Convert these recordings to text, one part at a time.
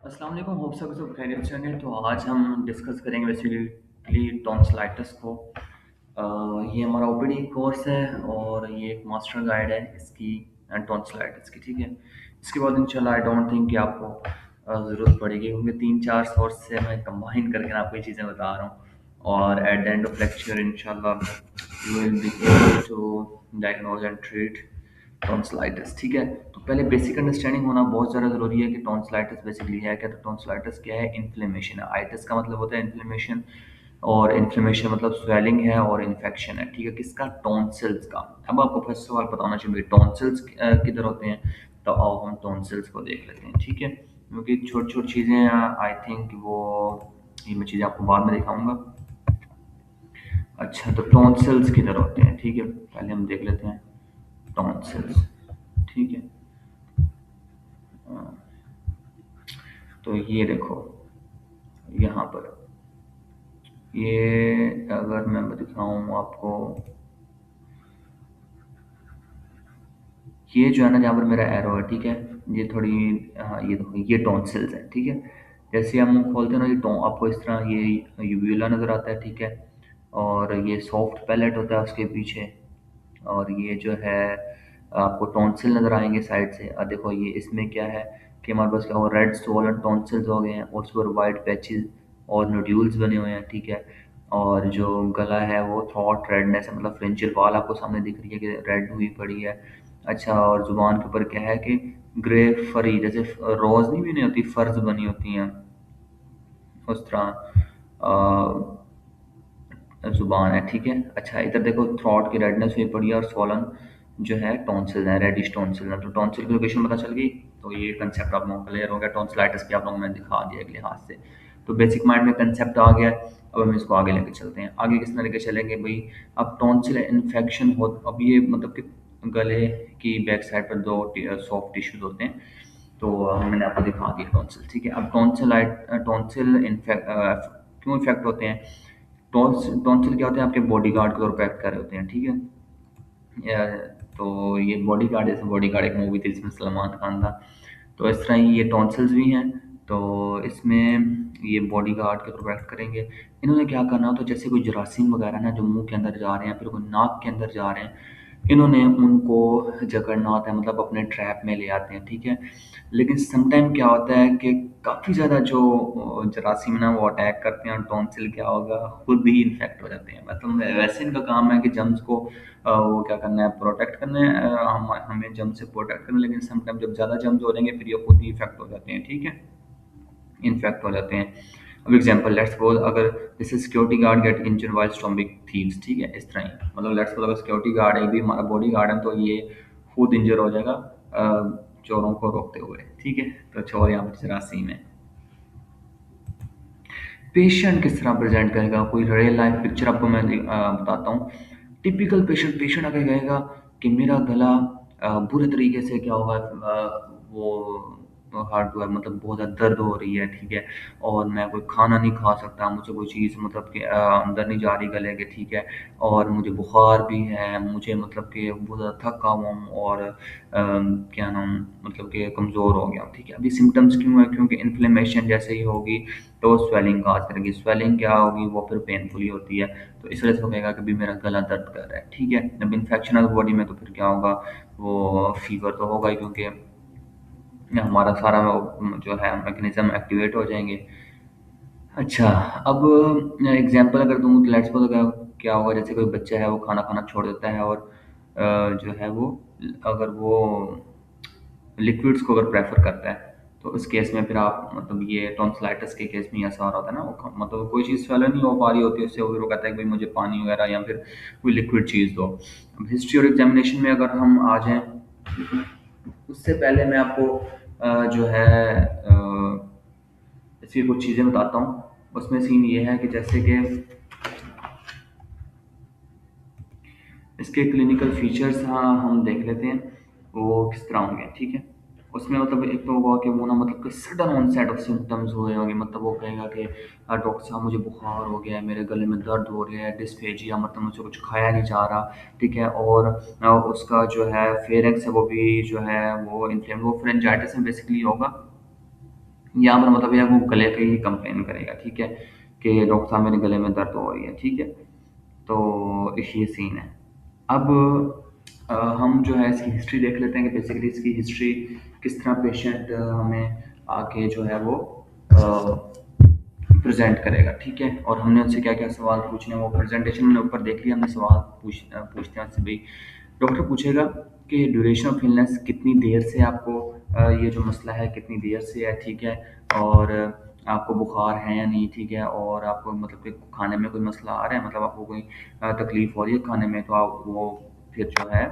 अस्सलाम वालेकुम, होप सब खैरियत से हैं। तो आज हम डिस्कस करेंगे बेसिकली टॉन्सिलाइटिस को। ये हमारा ओपीडी कोर्स है और ये एक मास्टर गाइड है इसकी टॉन्सिलाइटिस की, ठीक है। इसके बाद इंशाल्लाह आई डोंट थिंक कि आपको ज़रूरत पड़ेगी, क्योंकि 3-4 सोर्स से मैं कंबाइन करके आपको ये चीज़ें बता रहा हूँ। और at the end of lecture इंशाल्लाह you will be able to diagnose and treat tonsillitis, ठीक है। तो पहले बेसिक अंडरस्टैंडिंग होना बहुत ज़्यादा ज़रूरी है कि टॉन्सिलाइटिस बेसिकली है क्या। तो टॉन्सिलाइटिस क्या है? इन्फ्लेमेशन है। आइटिस का मतलब होता है इन्फ्लेमेशन, और इन्फ्लेमेशन मतलब स्वेलिंग है और इन्फेक्शन है, ठीक है। किसका? टॉन्सिल्स का। अब आपको फर्स्ट सवाल पता होना चाहिए टॉन्सिल्स किधर होते हैं। तो आओ हम टॉन्सिल्स को देख लेते हैं, ठीक है। क्योंकि छोटी छोटी चीज़ें आई थिंक वो ये मैं चीज़ें आपको बाद में दिखाऊंगा। अच्छा, तो टॉन्सिल्स किधर होते हैं, ठीक है। पहले हम देख लेते हैं टॉन्सिल्स, ठीक है। तो ये देखो यहाँ पर, ये अगर मैं दिखाऊँ आपको, ये जो है ना, जहाँ पर मेरा एरो है, ठीक है। ये थोड़ी, हाँ ये देखो, ये टॉन्सिल्स है, ठीक है। जैसे हम मुंह खोलते हैं ना, ये टों आपको इस तरह ये यूव्यूला नज़र आता है, ठीक है। और ये सॉफ्ट पैलेट होता है उसके पीछे, और ये जो है आपको टॉन्सिल नज़र आएंगे साइड से। और देखो ये इसमें क्या है कि हमारे पास क्या हो, रेड स्वॉलन टॉन्सिल्स हो गए हैं, और उस पर वाइट पैचेस और नोड्यूल्स बने हुए हैं, ठीक है। और जो गला है वो थ्रॉट रेडनेस है, मतलब फ्रेंचियल वाल आपको सामने दिख रही है कि रेड हुई पड़ी है। अच्छा, और जुबान के ऊपर क्या है कि ग्रे फरी, जैसे रोज नहीं बनी होती, फर्ज बनी होती हैं, उस तरह जुबान है, ठीक है। अच्छा, इधर देखो थ्रॉट की रेडनेस हुई पड़ी है, और स्वॉलन जो है टॉन्सिल है, रेडिश टॉन्सिल है। तो टॉन्सिल की लोकेशन पता चल गई। तो ये कंसेप्ट आप लोगों को क्लियर हो गया। टॉन्सिलाइटिस भी आप लोगों को मैंने दिखा दिया अगले हाथ से। तो बेसिक माइंड में कंसेप्ट आ गया है। अब हम इसको आगे लेके चलते हैं। आगे किस तरह लेके चलेंगे भाई? अब टॉन्सिल इन्फेक्शन हो, अब ये मतलब कि गले की बैक साइड पर दो सॉफ्ट टिश्यूज होते हैं। तो मैंने आपको दिखा दिया टॉन्सिल, ठीक है। अब टॉन्सिल इन्फेक्ट क्यों इफेक्ट होते हैं? टॉन्सिल क्या होते हैं? आपके बॉडी गार्ड के तौर पर एक्ट कर रहे होते हैं, ठीक है। तो ये बॉडी गार्ड, जैसे बॉडी गार्ड एक मूवी थी जिसमें सलमान खान था, तो इस तरह ही ये टॉन्सिल्स भी हैं। तो इसमें ये बॉडी गार्ड के तौर पर एक्ट करेंगे। इन्होंने क्या करना हो, तो जैसे कोई जरासीम वगैरह ना जो मुंह के अंदर जा रहे हैं, फिर कोई नाक के अंदर जा रहे हैं, इन्होंने उनको जकड़ना होता है, मतलब अपने ट्रैप में ले आते हैं, ठीक है। लेकिन समटाइम क्या होता है कि काफ़ी ज़्यादा जो जरासीम है ना वो अटैक करते हैं, और टॉन्सिल क्या होगा, खुद ही इन्फेक्ट हो जाते हैं। मतलब वैसे इनका काम है कि जम्स को वो क्या करना है, प्रोटेक्ट करना है, हमें जम से प्रोटेक्ट करना है। लेकिन समटाइम जब ज़्यादा जम्स हो जाएंगे फिर ये खुद ही इफेक्ट हो जाते हैं, ठीक है, इन्फेक्ट हो जाते हैं। अब एग्जांपल लेट्स सपोज, अगर जैसे security guard get injured while stomping thieves, ठीक है, इस तरह ही। मतलब लेट्स सपोज अगर सिक्योरिटी गार्ड है, ये भी हमारा बॉडी गार्ड है, तो ये खुद इंजर हो जाएगा चोरों को रोकते हुए, ठीक है। तो चोर यहाँ पर जरासीम है। पेशेंट किस तरह प्रेजेंट करेगा, कोई रियल लाइफ पिक्चर आपको मैं बताता हूँ। टिपिकल पेशेंट पेशेंट आके कहेगा कि मेरा गला बुरे तरीके से क्या हुआ, वो हार्ट जो है, मतलब बहुत ज़्यादा दर्द हो रही है, ठीक है। और मैं कोई खाना नहीं खा सकता, मुझे कोई चीज़ मतलब कि अंदर नहीं जा रही गले के, ठीक है। और मुझे बुखार भी है, मुझे मतलब कि बहुत ज़्यादा थका हुआ हूँ, और क्या नाम, मतलब कि कमज़ोर हो गया हूँ, ठीक है। अभी सिम्टम्स क्यों है? क्योंकि इन्फ्लेमेशन जैसे ही होगी तो स्वेलिंग काज करेगी। स्वेलिंग क्या होगी? वो फिर पेनफुल ही होती है। तो इस वजह से वो कहेगा कि भी मेरा गला दर्द कर रहा है, ठीक है। जब इन्फेक्शन है बॉडी में तो फिर क्या होगा, वो फीवर तो होगा ही, क्योंकि हमारा सारा वो जो है मैकेनिज्म एक्टिवेट हो जाएंगे। अच्छा, अब एग्जांपल अगर दूँ तो लेट्स सपोज़ अगर क्या होगा, जैसे कोई बच्चा है वो खाना खाना छोड़ देता है, और जो है वो अगर वो लिक्विड्स को अगर प्रेफ़र करता है, तो उस केस में फिर आप मतलब ये टॉन्सिलाइटिस के केस में ऐसा हो रहा होता है ना, वो मतलब कोई चीज़ swallow नहीं हो पा रही होती है उससे, फिर वो कहता है कि भाई मुझे पानी वगैरह या फिर कोई लिक्विड चीज़ दो। अब हिस्ट्री और एग्जामिनेशन में अगर हम आ जाएँ, उससे पहले मैं आपको जो है इसकी कुछ चीज़ें बताता हूँ। उसमें सीन ये है कि जैसे कि इसके क्लिनिकल फीचर्स हाँ हम देख लेते हैं, वो किस तरह होंगे, ठीक है। उसमें मतलब एक तो होगा कि वो ना, मतलब कि सडन ऑनसेट ऑफ सिम्टम्स हुए होंगे, मतलब वो कहेगा कि डॉक्टर साहब मुझे बुखार हो गया है, मेरे गले में दर्द हो रहा है, डिस्फेजिया, मतलब मुझे कुछ खाया नहीं जा रहा, ठीक है। और उसका जो है फेरेंक्स है वो भी जो है वो इन्फ्लेम, वो फ्रेंजाइटिस में बेसिकली होगा। यहाँ पर मतलब यह वो गले पे ही कंप्लेन करेगा, ठीक है, कि डॉक्टर साहब मेरे गले में दर्द हो रही है, ठीक है। तो ये सीन है। अब हम जो है इसकी हिस्ट्री देख लेते हैं कि बेसिकली इसकी हिस्ट्री किस तरह पेशेंट हमें आके जो है वो प्रेजेंट करेगा, ठीक है। और हमने उनसे क्या क्या सवाल पूछने हैं, वो प्रेजेंटेशन में ऊपर देख लिया हमने, सवाल पूछते हैं उससे भाई। डॉक्टर पूछेगा कि ड्यूरेशन ऑफ इलनेस, कितनी देर से आपको ये जो मसला है कितनी देर से है, ठीक है। और आपको बुखार है या नहीं, ठीक है। और आपको मतलब कि खाने में कोई मसला आ रहा है, मतलब आपको कोई तकलीफ हो रही है खाने में, तो आप वो फिर जो है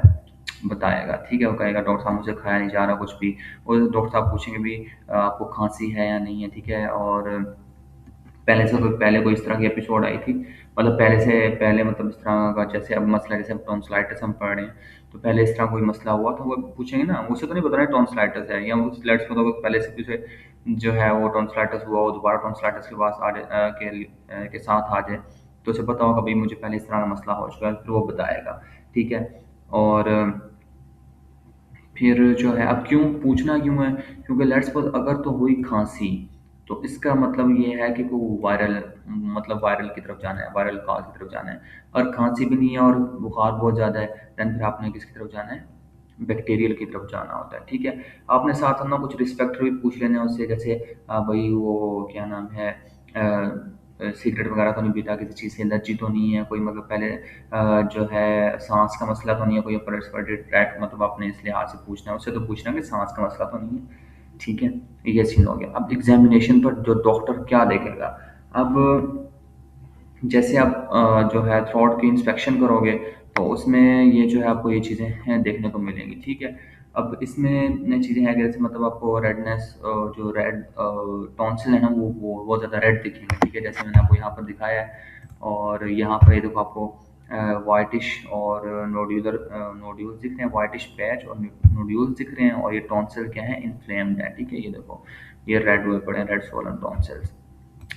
बताएगा, ठीक है। वो कहेगा डॉक्टर साहब मुझे खाया नहीं जा रहा कुछ भी। और डॉक्टर साहब पूछेंगे भी आपको खांसी है या नहीं है, ठीक है। और पहले कोई इस तरह की एपिसोड आई थी, मतलब पहले मतलब इस तरह का, जैसे अब मसला, जैसे अब टॉन्सिलाइटिस हम पढ़ रहे हैं, तो पहले इस तरह कोई मसला हुआ था, वो पूछेंगे ना, उसे तो नहीं पता ना टॉन्सिलाइटिस है, या वो लेट्स को तो पहले से किसी जो है वो टॉन्सिलाइटिस हुआ हो, दोबारा टॉन्सिलाइटिस के पास के साथ आ जाए, तो उसे पता होगा भाई मुझे पहले इस तरह का मसला हो चुका है, फिर वो बताएगा, ठीक है। और फिर जो है, अब क्यों पूछना क्यों है, क्योंकि लेट्स सपोज अगर तो हुई खांसी, तो इसका मतलब ये है कि वो वायरल, मतलब वायरल की तरफ जाना है, वायरल कॉज की तरफ जाना है। और खांसी भी नहीं है और बुखार बहुत ज़्यादा है, देन फिर आपने किसकी तरफ जाना है, बैक्टीरियल की तरफ जाना होता है, ठीक है। आपने साथ साथ ना कुछ रिस्पेक्टर भी पूछ लेने हैं उससे, जैसे भाई वो क्या नाम है, सिगरेट वगैरह तो नहीं पीता, किसी चीज़ से एलर्जी तो नहीं है कोई, मतलब पहले जो है सांस का मसला तो नहीं है कोई, अपर रेस्पिरेटरी ट्रैक, मतलब आपने इस लिहाज से पूछना है उससे, तो पूछना है कि सांस का मसला तो नहीं है, ठीक है। ये सीन हो गया। अब एग्जामिनेशन पर जो डॉक्टर क्या देखेगा, अब जैसे आप जो है थ्रोट की इंस्पेक्शन करोगे, तो उसमें ये जो है आपको ये चीज़ें हैं देखने को मिलेंगी, ठीक है। अब इसमें नई चीज़ें हैं कि जैसे मतलब आपको रेडनेस, जो रेड टॉन्सिल है ना, वो बहुत ज़्यादा रेड दिखेंगे, ठीक है, जैसे मैंने आपको यहाँ पर दिखाया है। और यहाँ पर ये देखो आपको वाइटिश और नोड्यूल्स दिख रहे हैं, वाइटिश पैच और नोड्यूल्स दिख रहे हैं, और ये टॉन्सिल क्या है, इन्फ्लेम्ड है, ठीक है। ये देखो ये रेड हुए पड़े हैं, रेड स्वोलन टॉन्सिल्स।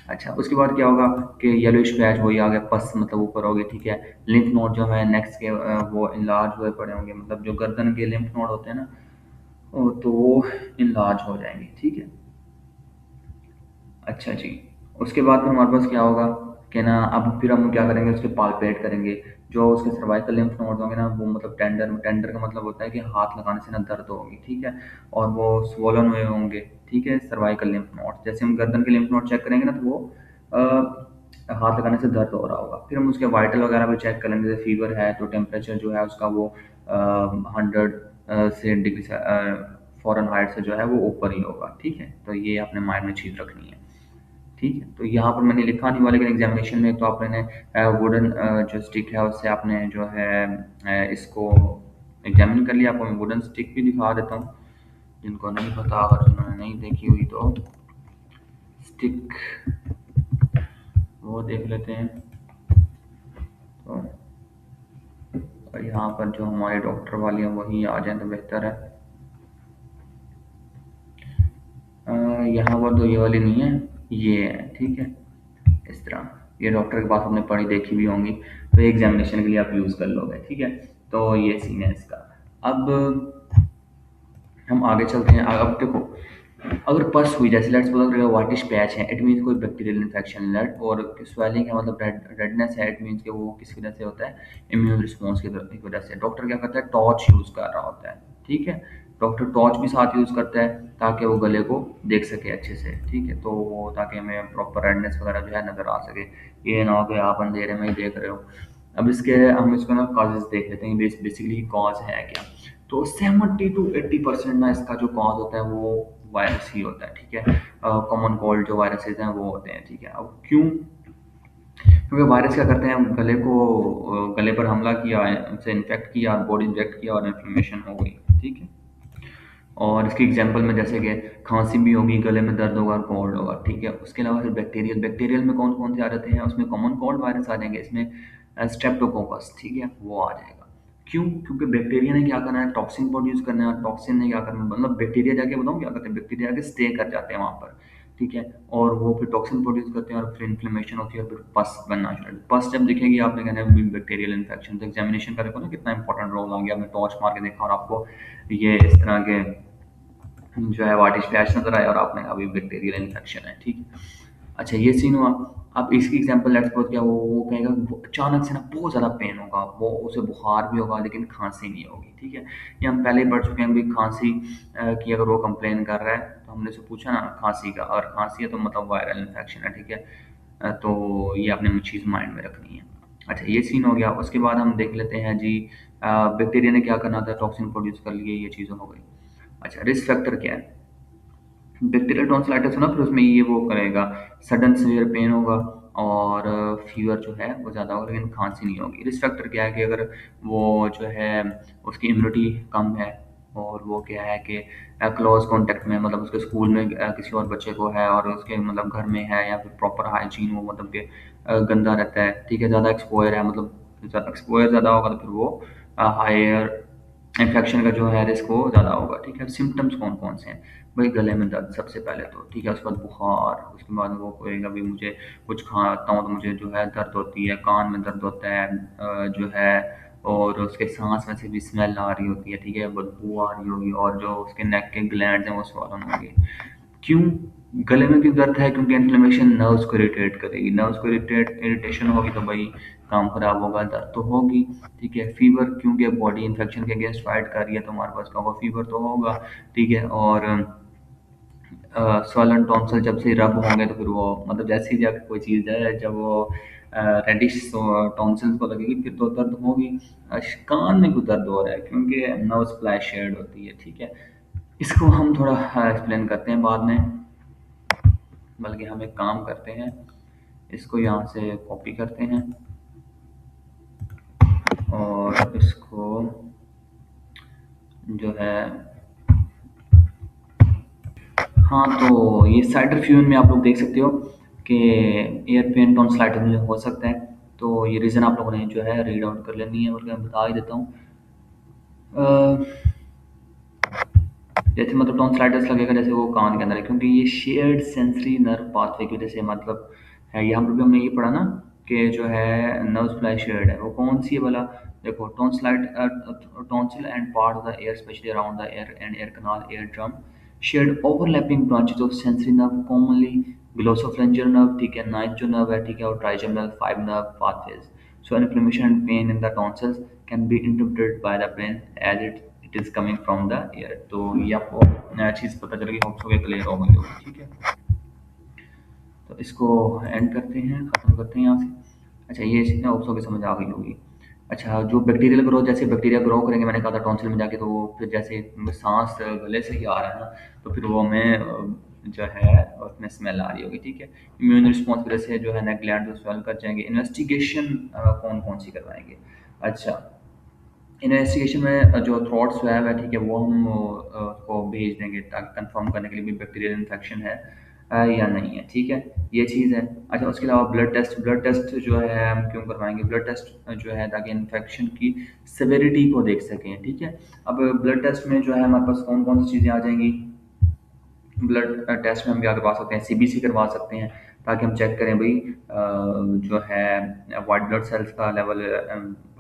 अच्छा, उसके बाद क्या होगा कि येलोइश पैच वही आ गया, पस मतलब ऊपर हो गए, ठीक है। लिम्फ नोड जो है नेक्स्ट के वो इनलार्ज हुए पड़े होंगे, मतलब जो गर्दन के लिम्फ नोड होते हैं ना, तो वो इनलार्ज हो जाएंगे, ठीक है। अच्छा जी। उसके बाद फिर हमारे पास क्या होगा कि ना, अब फिर हम क्या करेंगे, उसके पालपेट करेंगे, जो उसके सर्वाइकल लिम्फ नोड होंगे ना, वो मतलब टेंडर, टेंडर का मतलब होता है कि हाथ लगाने से ना दर्द होगी, ठीक है। और वो स्वोलन हुए होंगे, ठीक है, सर्वाइकल लिम्फ नोड। जैसे हम गर्दन के लिम्फ नोड चेक करेंगे ना, तो वो हाथ लगाने से दर्द हो रहा होगा। फिर हम उसके वाइटल वगैरह भी चेक कर लेंगे, जैसे फीवर है तो टेम्परेचर जो है उसका वो 100 से डिग्री फ़ॉरेन हाइट से जो है वो ऊपर ही होगा, ठीक है। तो ये आपने माइंड में चीज़ रखनी है, ठीक है। तो यहाँ पर मैंने लिखा नहीं हुआ, लेकिन एग्जामिनेशन में तो आपने वुडन जो स्टिक है उससे आपने जो है इसको एग्जामिन कर लिया। आपको मैं वुडन स्टिक भी दिखा देता हूँ, जिनको नहीं पता, अगर जिन्होंने नहीं देखी हुई तो स्टिक वो देख लेते हैं। तो और यहाँ पर जो हमारे डॉक्टर वाली हैं वही आ जाए तो बेहतर है। यहाँ पर तो ये वाली नहीं है, ये है, ठीक है। इस तरह ये डॉक्टर के पास आपने पढ़ी देखी भी होंगी, तो ये एग्जामिनेशन के लिए आप यूज़ कर लोगे, ठीक है। तो ये सीन है इसका। अब हम आगे चलते हैं। अब देखो, अगर पस हुई, जैसे लेट्स सपोज अगर व्हाइटिश पैच है, इट मीन्स कोई बैक्टीरियल इन्फेक्शन है, और स्वेलिंग है मतलब रेडनेस है, इट मीन्स कि वो किस वजह से होता है, इम्यून रिस्पॉन्स की वजह से। डॉक्टर क्या करता है, टॉर्च यूज़ कर रहा होता है, ठीक है। डॉक्टर टॉर्च भी साथ यूज़ करता है ताकि वो गले को देख सके अच्छे से, ठीक है। तो वो ताकि हमें प्रॉपर रेडनेस वगैरह जो है नज़र आ सके, ये ना हो कि आप अंधेरे में ही देख रहे हो। अब इसके हम इसको ना कॉजेज देख लेते हैं, बेसिकली कॉज है क्या। तो 70 to 80% ना इसका जो कॉज होता है वो वायरस ही होता है, ठीक है। कॉमन कोल्ड जो वायरसेस हैं वो होते हैं, ठीक है। अब क्यों, क्योंकि वायरस क्या करते हैं, गले पर हमला किया, उसे इन्फेक्ट किया, बॉडी रिजेक्ट किया और इन्फ्लेमेशन हो गई, ठीक है। और इसकी एग्जांपल में जैसे कि खांसी भी होगी, गले में दर्द होगा और कोल्ड होगा, ठीक है। उसके अलावा फिर बैक्टीरियल, बैक्टीरियल में कौन कौन से आ जाते हैं, उसमें कॉमन कोल्ड वायरस आ जाएंगे, इसमें स्ट्रेप्टोकोकस, ठीक है, वो आ जाएगा। क्यों, क्योंकि बैक्टीरिया ने क्या करना है, टॉक्सिन प्रोड्यूस करना है, और टॉक्सिन ने क्या करना है, मतलब बैक्टीरिया जाके बताऊँ क्या करते हैं, बैक्टीरिया जाके स्टे कर जाते हैं वहाँ पर, ठीक है। और वो फिर टॉक्सिन प्रोड्यूस करते हैं और फिर इन्फ्लेमेशन होती है और फिर पस बनना शुरू, पस जब दिखेगी आपने कहना है बैक्टीरियल इन्फेक्शन। तो एग्जामिनेशन का देखो ना कितना इंपॉर्टेंट रोल आ गया, आपने टॉर्च मार के देखा और आपको ये इस तरह के जो है वाटिस फ्लैश नज़र आया और आपने कहा अभी बैक्टीरियल इन्फेक्शन है, ठीक है। अच्छा ये सीन हुआ। अब इसकी एग्जांपल लेट्स सपोज़ क्या वो कहेगा वो अचानक से ना बहुत ज़्यादा पेन होगा, वो उसे बुखार भी होगा लेकिन खाँसी नहीं होगी, ठीक है। ये हम पहले ही पढ़ चुके हैं, भाई खाँसी की अगर वो कंप्लेन कर रहा है तो हमने उससे पूछा ना खाँसी का, और खाँसी है तो मतलब वायरल इन्फेक्शन है, ठीक है। तो ये आपने चीज़ माइंड में रखनी है। अच्छा ये सीन हो गया, उसके बाद हम देख लेते हैं जी बैक्टीरिया ने क्या करना था, टॉक्सिन प्रोड्यूस कर लिए, ये चीज़ें हो गई। अच्छा रिस्क फैक्टर क्या है? बैक्टीरियल टॉन्सिलाइटिस है ना, फिर उसमें ये वो करेगा, सडन सीवियर पेन होगा और फीवर जो है वो ज़्यादा होगा लेकिन खांसी नहीं होगी। रिस्क फैक्टर क्या है कि अगर वो जो है उसकी इम्यूनिटी कम है और वो क्या है कि क्लोज कांटेक्ट में, मतलब उसके स्कूल में किसी और बच्चे को है और उसके मतलब घर में है, या फिर प्रॉपर हाइजीन वो मतलब कि गंदा रहता है, ठीक है, ज़्यादा एक्सपोयर है, मतलब एक्सपोयर ज़्यादा होगा तो फिर वो हायर इन्फेक्शन का जो है रिस्क वो ज़्यादा होगा, ठीक है। सिम्टम्स कौन कौन से हैं? भाई गले में दर्द सबसे पहले तो, ठीक है, उसके बाद बुखार, उसके बाद वो कहेगा भी मुझे कुछ खाता हूँ तो मुझे जो है दर्द होती है, कान में दर्द होता है, जो है, और उसके सांस में से भी स्मेल आ रही होती है, ठीक है, बदबू आ रही होगी, और जो उसके नेक के ग्लैंड्स हैं वो स्वॉलन होंगे। क्यों गले में क्यों दर्द है? क्योंकि इन्फ्लेमेशन नर्व्स को इरिटेट करेगी, नर्व्स को इरिटेशन होगी तो भाई काम खराब होगा, दर्द तो होगी, ठीक है। फीवर क्योंकि बॉडी इन्फेक्शन के अगेंस्ट फाइट कर रही है तो हमारे पास क्या होगा, फीवर तो होगा, ठीक है। और स्वॉलन टॉन्सिल जब से रब होंगे तो फिर वो मतलब जैसे ही जब कोई चीज़ है, जब वो रेडिश टॉन्सिल्स को लगेगी फिर तो दर्द होगी। कान में क्यों दर्द हो रहा है? क्योंकि नर्व सप्लाई शेयर्ड होती है, ठीक है। इसको हम थोड़ा एक्सप्लेन करते हैं बाद में, बल्कि हम एक काम करते हैं, इसको यहाँ से कॉपी करते हैं और इसको जो है, हाँ, तो ये साइडर फ्यूजन में आप लोग देख सकते हो कि एयर पेन टॉन्सिलाइटिस में हो सकता है। तो ये रीज़न आप लोगों ने जो है रीड आउट कर लेनी है, बल्कि मैं बता ही देता हूँ। अ, जैसे मतलब टॉन्सिलाइटिस लगेगा जैसे वो कान के अंदर है, क्योंकि ये शेयर्ड सेंसरी नर्व पाथवे की वजह से मतलब है। यहाँ पर भी हमने ये पढ़ा ना कि जो है नर्व सप्लाई शेयर्ड है, वो कौन सी है भला? देखो tonsil and part of the ear especially around the ear and ear canal ear drum shared overlapping branches of sensory nerve commonly glossopharyngeal nerve, ठीक है, नाइट जो नर्व है, ठीक है, और trigeminal five nerve pathways. So an inflammation and pain in the tonsils can be interpreted by the brain as it is coming from the ear। तो ये आपको नया चीज़ पता चलेगी, होप्स हो गया क्लियर हो गई होगी, ठीक है। तो इसको एंड करते हैं, ख़त्म करते हैं यहाँ से। अच्छा ये चीज़ ना होप्स हो गई समझ आ गई होगी। अच्छा जो बैक्टीरियल ग्रोथ, जैसे बैक्टीरिया ग्रो करेंगे, मैंने कहा था टॉन्सिल में जाके, तो वो फिर जैसे सांस गले से ही आ रहा है ना, तो फिर वो हमें जो है उसमें स्मेल आ रही होगी, ठीक है। इम्यून रिस्पॉन्स की वजह से जो है ना ग्लैंड स्वेल कर जाएंगे। इन्वेस्टिगेशन कौन कौन सी करवाएंगे? अच्छा इन्वेस्टिगेशन में जो थ्रोट स्वैब है, ठीक है, वो हम को भेज देंगे ताकि कंफर्म करने के लिए भी बैक्टीरियल इन्फेक्शन है या नहीं है, ठीक है। ये चीज़ है। अच्छा उसके अलावा ब्लड टेस्ट जो है हम क्यों करवाएंगे? ब्लड टेस्ट जो है ताकि इन्फेक्शन की सेवेरिटी को देख सकें, ठीक है। अब ब्लड टेस्ट में जो है हमारे पास कौन कौन सी चीज़ें आ जाएंगी? ब्लड टेस्ट में हम क्या करवा सकते हैं? सीबीसी करवा सकते हैं, ताकि हम चेक करें भाई जो है वाइट ब्लड सेल्स का लेवल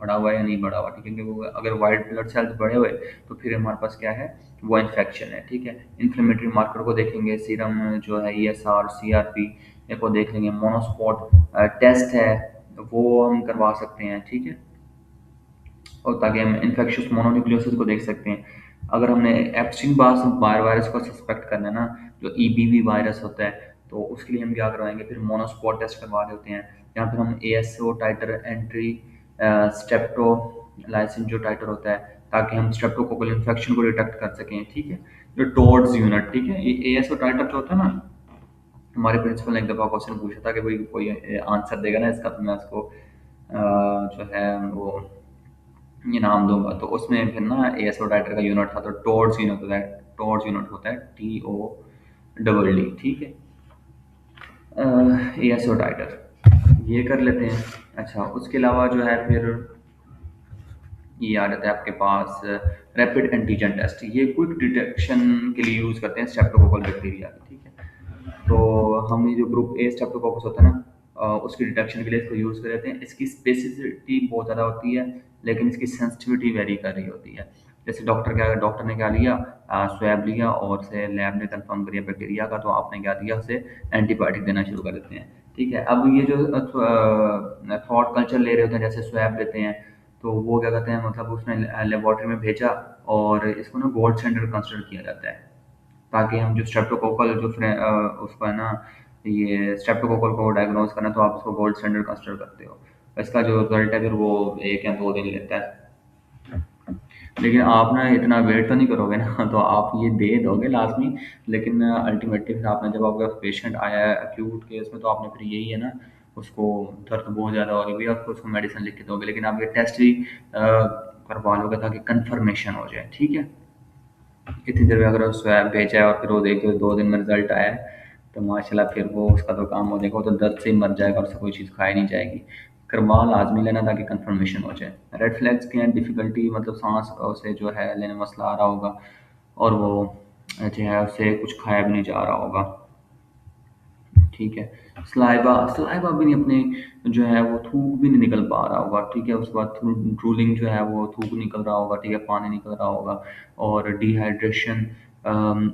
बढ़ा हुआ है या नहीं बढ़ा हुआ, ठीक है। क्योंकि अगर वाइट ब्लड सेल्स बढ़े हुए तो फिर हमारे पास क्या है, वो इन्फेक्शन है, ठीक है। इन्फ्लेमेटरी मार्कर को देखेंगे, सीरम जो है ESR CRP को देख लेंगे, मोनोस्पॉट टेस्ट है वो हम करवा सकते हैं, ठीक है। और ताकि हम इन्फेक्शियस मोनोन्यूक्लियोसिस को देख सकते हैं। अगर हमने एप्स्टीन बार वायरस को सस्पेक्ट करना है ना, जो EBV वायरस होता है, तो उसके लिए हम क्या करवाएंगे, फिर मोनोस्पॉट टेस्ट करवा रहे होते हैं, या फिर हम ASO टाइटर एंट्री स्टेप्टो लाइसिन जो टाइटर होता है, ताकि हम स्ट्रेप्टोकोकल इन्फेक्शन को डिटेक्ट कर सकें, ठीक है। जो टोड्स यूनिट, ठीक है, ये ASO टाइटर जो होता है ना, हमारे प्रिंसिपल ने एक दफ़ा क्वेश्चन पूछा था कि भाई कोई आंसर देगा ना इसका, तो मैं उसको जो है वो ये नाम दूँगा। तो उसमें फिर ना एएसओ राइटर का यूनिट था, तो टॉर्च यूनिट होता है TODD, ठीक है। एएसओ राइटर ये कर लेते हैं। अच्छा उसके अलावा जो है फिर ये आ जाता है आपके पास रैपिड एंटीजन टेस्ट, ये क्विक डिटेक्शन के लिए यूज़ करते हैं स्ट्रेप्टोकोकल बैक्टीरिया, ठीक है। तो हम ये जो ग्रुप ए स्ट्रेप्टोकोकस होता है ना, उसकी डिटेक्शन के लिए इसको यूज़ कर लेते हैं। इसकी स्पेसिसिटी बहुत ज़्यादा होती है लेकिन इसकी सेंसिटिविटी वेरी कर रही होती है। जैसे डॉक्टर ने क्या लिया, स्वैब लिया और उसे लैब ने कंफर्म किया बैक्टीरिया का, तो आपने क्या दिया, उसे एंटीबायोटिक देना शुरू कर देते हैं। ठीक है, अब ये जो थॉट कल्चर ले रहे होते हैं, जैसे स्वैब लेते हैं, तो वो क्या कहते हैं, मतलब उसने लेबोरेटरी में भेजा और इसको ना गोल्ड स्टैंडर्ड कंसिडर किया जाता है, ताकि हम जो स्ट्रेप्टोकोकल उसको है ना, ये स्ट्रेप्टोकोकल को डायग्नोज करना, तो आप उसको गोल्ड स्टैंडर्ड कंसिडर करते हो। इसका जो रिजल्ट है फिर वो 1 या 2 दिन लेता है। लेकिन आप ना इतना वेट तो नहीं करोगे ना तो आप ये दे दोगे लाजमी। लेकिन अल्टीमेटली फिर आपने, जब आपका पेशेंट आया है एक्यूट केस में, तो आपने फिर यही है ना, उसको दर्द बहुत ज़्यादा हो रही है, आपको उसको मेडिसिन लिख के दोगे, लेकिन आप ये टेस्ट भी करवा लोगे ताकि कंफर्मेशन हो जाए। ठीक है, इतनी देर में अगर वो स्वैब भेजा है और फिर वो देखो 2 दिन में रिजल्ट आया है, तो माशाल्लाह फिर वो उसका तो काम हो जाएगा, वो तो दर्द से ही मर जाएगा और उससे कोई चीज़ खाई नहीं जाएगी। करवा लाजमी लेना ताकि कंफर्मेशन हो जाए। रेड फ्लैग्स के हैं, डिफ़िकल्टी मतलब सांस से जो है लेने में मसला आ रहा होगा, और वो जो है उससे कुछ खाया भी नहीं जा रहा होगा। ठीक है, सलाइवा सलाइवा भी नहीं अपने जो है वो थूक भी नहीं निकल पा रहा होगा। ठीक है, उसके बाद ड्रूलिंग जो है वो थूक निकल रहा होगा। ठीक है, पानी निकल रहा होगा। और डिहाइड्रेशन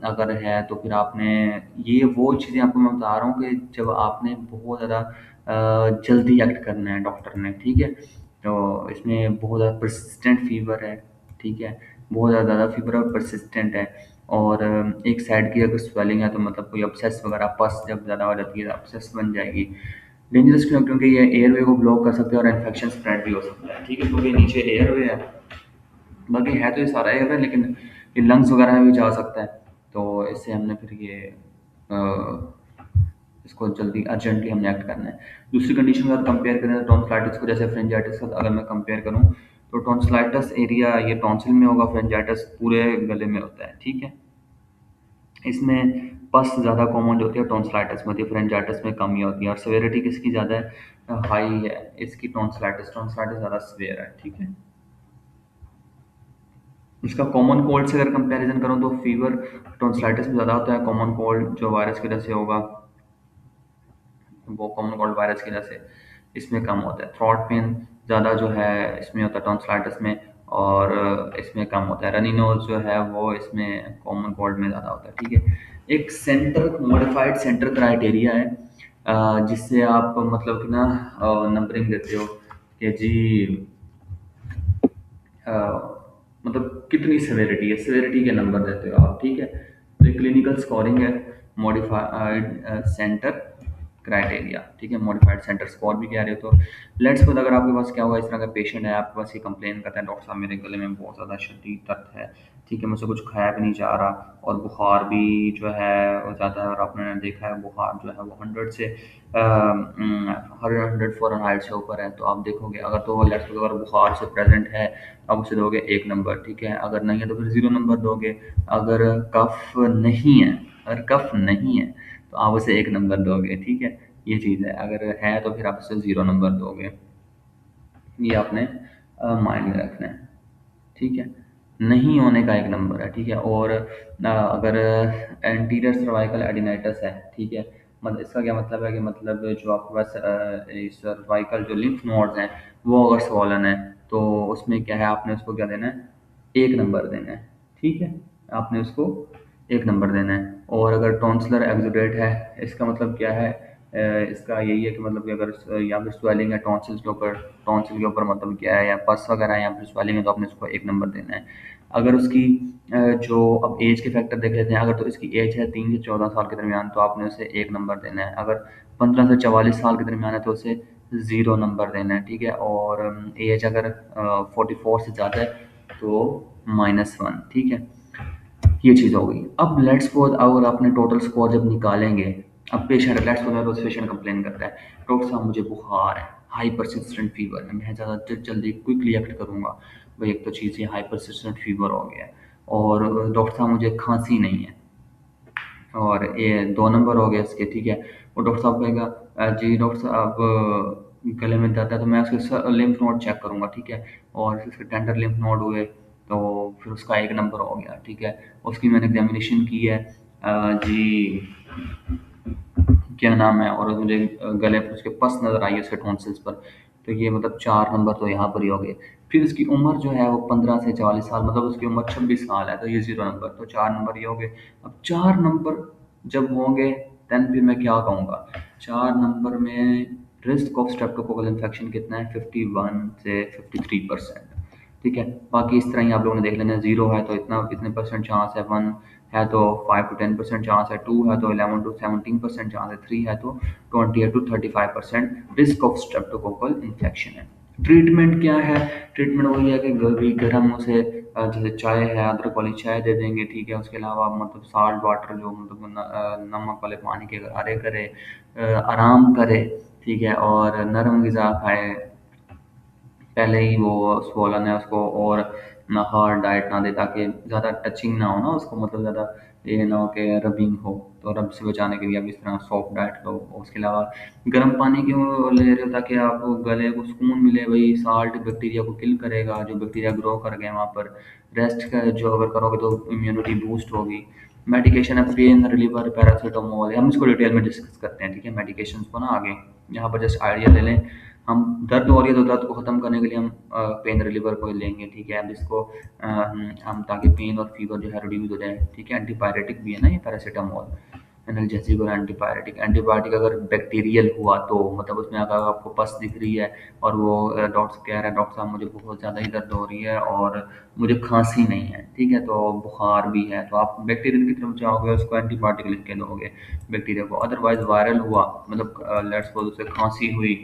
अगर है तो फिर आपने, ये वो चीज़ें आपको मैं बता रहा हूँ कि जब आपने बहुत ज़्यादा जल्दी एक्ट करना है डॉक्टर ने। ठीक है, तो इसमें बहुत ज़्यादा परसिस्टेंट फीवर है। ठीक है, बहुत ज़्यादा फीवर और परसिस्टेंट है। और एक साइड की अगर स्वेलिंग है तो मतलब कोई अब्सेस वगैरह, पस जब ज़्यादा हो जाती है अब्सेस बन जाएगी। डेंजरस क्यों? क्योंकि ये एयरवे को ब्लॉक कर सकते हैं और इन्फेक्शन स्प्रेड भी हो सकता है। ठीक है, क्योंकि नीचे एयरवे है, बाकी है तो ये सारा एयरवे, लेकिन ये लंग्स वगैरह में भी जा सकता है। तो इससे हमने फिर ये अ, इसको जल्दी अर्जेंटली हमने एक्ट करना है। दूसरी कंडीशन अगर कंपेयर करें तो टॉन्सिलाइटिस को, जैसे फ्रेंजाइटिस का अगर मैं कंपेयर करूँ, तो टॉन्सिलाइटिस एरिया ये टॉन्सिल में होगा, फ्रेंजाइटिस पूरे गले में होता है। ठीक है, इसमें पस ज़्यादा कॉमन जो होती है टॉन्सिलाइटिस में होती है, फ्रेंजाइटिस में कम ही होती है। और सेवेरिटी किसकी ज़्यादा है, हाई है इसकी, टॉन्सिलाइटिस टॉन्सिलाइटिस ज़्यादा सीवियर है। ठीक है, इसका कॉमन कोल्ड से अगर कंपैरिजन करूँ तो फीवर टॉन्सिलाइटिस में ज़्यादा होता है, कॉमन कोल्ड जो वायरस की वजह से होगा वो कॉमन कोल्ड वायरस की वजह से इसमें कम होता है। थ्रोट पेन ज़्यादा जो है इसमें होता है टॉन्सिलाइटिस में, और इसमें कम होता है। रनी नोज जो है वो इसमें कॉमन कोल्ड में ज़्यादा होता है। ठीक है, एक सेंटर मॉडिफाइड सेंटर क्राइटेरिया है जिससे आप मतलब कि ना नंबरिंग देते हो कि जी अ, मतलब कितनी सेवेरिटी है, सेवेरिटी के नंबर देते हो आप। ठीक है, तो एक क्लिनिकल स्कोरिंग है, मॉडिफाइड सेंटर क्राइटेरिया। ठीक है, मॉडिफाइड सेंटर स्कोर भी कह रहे हो। तो लेट्स सपोज अगर आपके पास क्या हुआ, इस तरह का पेशेंट है, आपके पास ये कंप्लेन करता है, डॉक्टर साहब मेरे गले में बहुत ज़्यादा शदीद दर्द है। ठीक है, मुझसे कुछ खाया भी नहीं जा रहा और बुखार भी जो है वो ज़्यादा है, और आपने देखा है बुखार जो है वो 100 से 100 फ़ारेनहाइट से ऊपर है। तो आप देखोगे, अगर तो लेट्स सपोज अगर बुखार से प्रेजेंट है, आप उसे दोगे 1 नंबर। ठीक है, अगर नहीं है तो फिर 0 नंबर दोगे। अगर कफ नहीं है, अगर कफ नहीं है तो आप उसे 1 नंबर दोगे। ठीक है, ये चीज़ है। अगर है तो फिर आप उसे 0 नंबर दोगे। ये आपने माइंड में रखना है। ठीक है, नहीं होने का 1 नंबर है। ठीक है, और अगर एंटीरियर सर्वाइकल एडिनाइटिस है। ठीक है, मतलब इसका क्या मतलब है कि मतलब जो आपके पास सर्वाइकल जो लिम्फ नोड्स हैं वो अगर स्वॉलन है, तो उसमें क्या है, आपने उसको क्या देना है, 1 नंबर देना है। ठीक है, आपने उसको 1 नंबर देना है। और अगर टॉन्सिलर एक्सुडेट है, इसका मतलब क्या है, इसका यही है कि मतलब कि अगर या फिर स्वेलिंग है टॉन्सिल्स के ऊपर, टॉन्सिल के ऊपर मतलब क्या है, या पस वगैरह है या फिर स्वेलिंग है, तो आपने उसको 1 नंबर देना है। अगर उसकी जो अब एज के फैक्टर देख लेते हैं, अगर तो इसकी एज है 3 से 14 साल के दरमियान, तो आपने उसे 1 नंबर देना है। अगर 15 से 44 साल के दरमियान है तो उसे 0 नंबर देना है। ठीक है, और एज अगर 44 से ज़्यादा है तो -1। ठीक है, ये चीज़ हो गई। अब लेट्स सपोज अगर आपने टोटल स्कोर जब निकालेंगे, अब patient let's suppose patient complain करता है, डॉक्टर साहब मुझे बुखार है, हाई परसिस्टेंट फीवर है, मैं ज़्यादा जल्दी क्विकली एक्ट करूँगा। भाई एक तो चीज़ ये हाई परसिस्टेंट फीवर हो गया है, और डॉक्टर साहब मुझे खांसी नहीं है, और ये 2 नंबर हो गए इसके। ठीक है, वो डॉक्टर साहब कहेगा जी डॉक्टर साहब गले में दर्द है, तो मैं उसके लिम्फ नोड चेक करूँगा। ठीक है, और उसके टेंडर लिम्फ नोड हुए तो फिर उसका 1 नंबर हो गया। ठीक है, उसकी मैंने एग्जामिनेशन की है जी क्या नाम है, और मुझे गले पर उसके पस नज़र आई है उसके टॉन्सिल्स पर, तो ये मतलब 4 नंबर तो यहाँ पर ही हो गए। फिर उसकी उम्र जो है वो 15 से 40 साल, मतलब उसकी उम्र 26 साल है, तो ये 0 नंबर, तो 4 नंबर ये हो गए। अब 4 नंबर जब होंगे देन फिर मैं क्या कहूँगा, 4 नंबर में रिस्क ऑफ स्ट्रेप्टोकोकल इन्फेक्शन कितना है, 51 से 53%। ठीक है, बाकी इस तरह ही आप लोगों ने देख लेना, 0 है तो इतना इतने परसेंट चांस है, 1 है तो 5 to 10% चांस है, 2 है तो 11 to 17% चांस है, 3 है तो 28 to 35% risk of streptococcal infection है। ट्रीटमेंट क्या है? ट्रीटमेंट वही है कि गर्म उसे जैसे चाय है, अदरक वाली चाय दे देंगे, ठीक है। उसके अलावा मतलब साल्ट वाटर जो मतलब नमक वाले पानी के गरारे करे, आराम करे, ठीक है, और नरम ग़िज़ा खाए, पहले ही वो स्वॉलन है उसको, और ना हार्ड डाइट ना दे, ताकि ज़्यादा टचिंग ना हो ना उसको, मतलब ज़्यादा ये ना हो कि रबिंग हो, तो रब से बचाने के लिए आप इस तरह सॉफ्ट डाइट लो। और उसके अलावा गर्म पानी क्यों ले रहे हो, ताकि आपको गले को सुकून मिले, वही साल्ट बैक्टीरिया को किल करेगा, जो बैक्टीरिया ग्रो कर गए वहाँ पर। रेस्ट का जो अगर करोगे तो इम्यूनिटी बूस्ट होगी। मेडिकेशन है पेन रिलीवर पैरासीटामोल, हम इसको डिटेल में डिस्कस करते हैं, ठीक है, मेडिकेशन को ना आगे। यहाँ पर जस्ट आइडिया ले लें, हम दर्द हो रही है तो दर्द को ख़त्म करने के लिए हम पेन रिलीवर को ही लेंगे, ठीक है। अब इसको हम ताकि पेन और फीवर जो है रिड्यूस हो जाए, ठीक है। एंटीपायरेटिक भी है ना ये पैरासीटामोल, एनाल्जेसिक और एंटीपायरेटिक। एंटीबायोटिक अगर बैक्टीरियल हुआ तो मतलब उसमें अगर आपको पस दिख रही है और वो डॉक्टर कह रहा है डॉक्टर साहब मुझे बहुत ज़्यादा ही दर्द हो रही है और मुझे खांसी नहीं है, ठीक है, तो बुखार भी है, तो आप बैक्टीरियल की तरफ जाओगे, उसको एंटीबायोटिक लिख के दोगे बैक्टीरिया को। अदरवाइज वायरल हुआ, मतलब लेट्स सपोज उसे खांसी हुई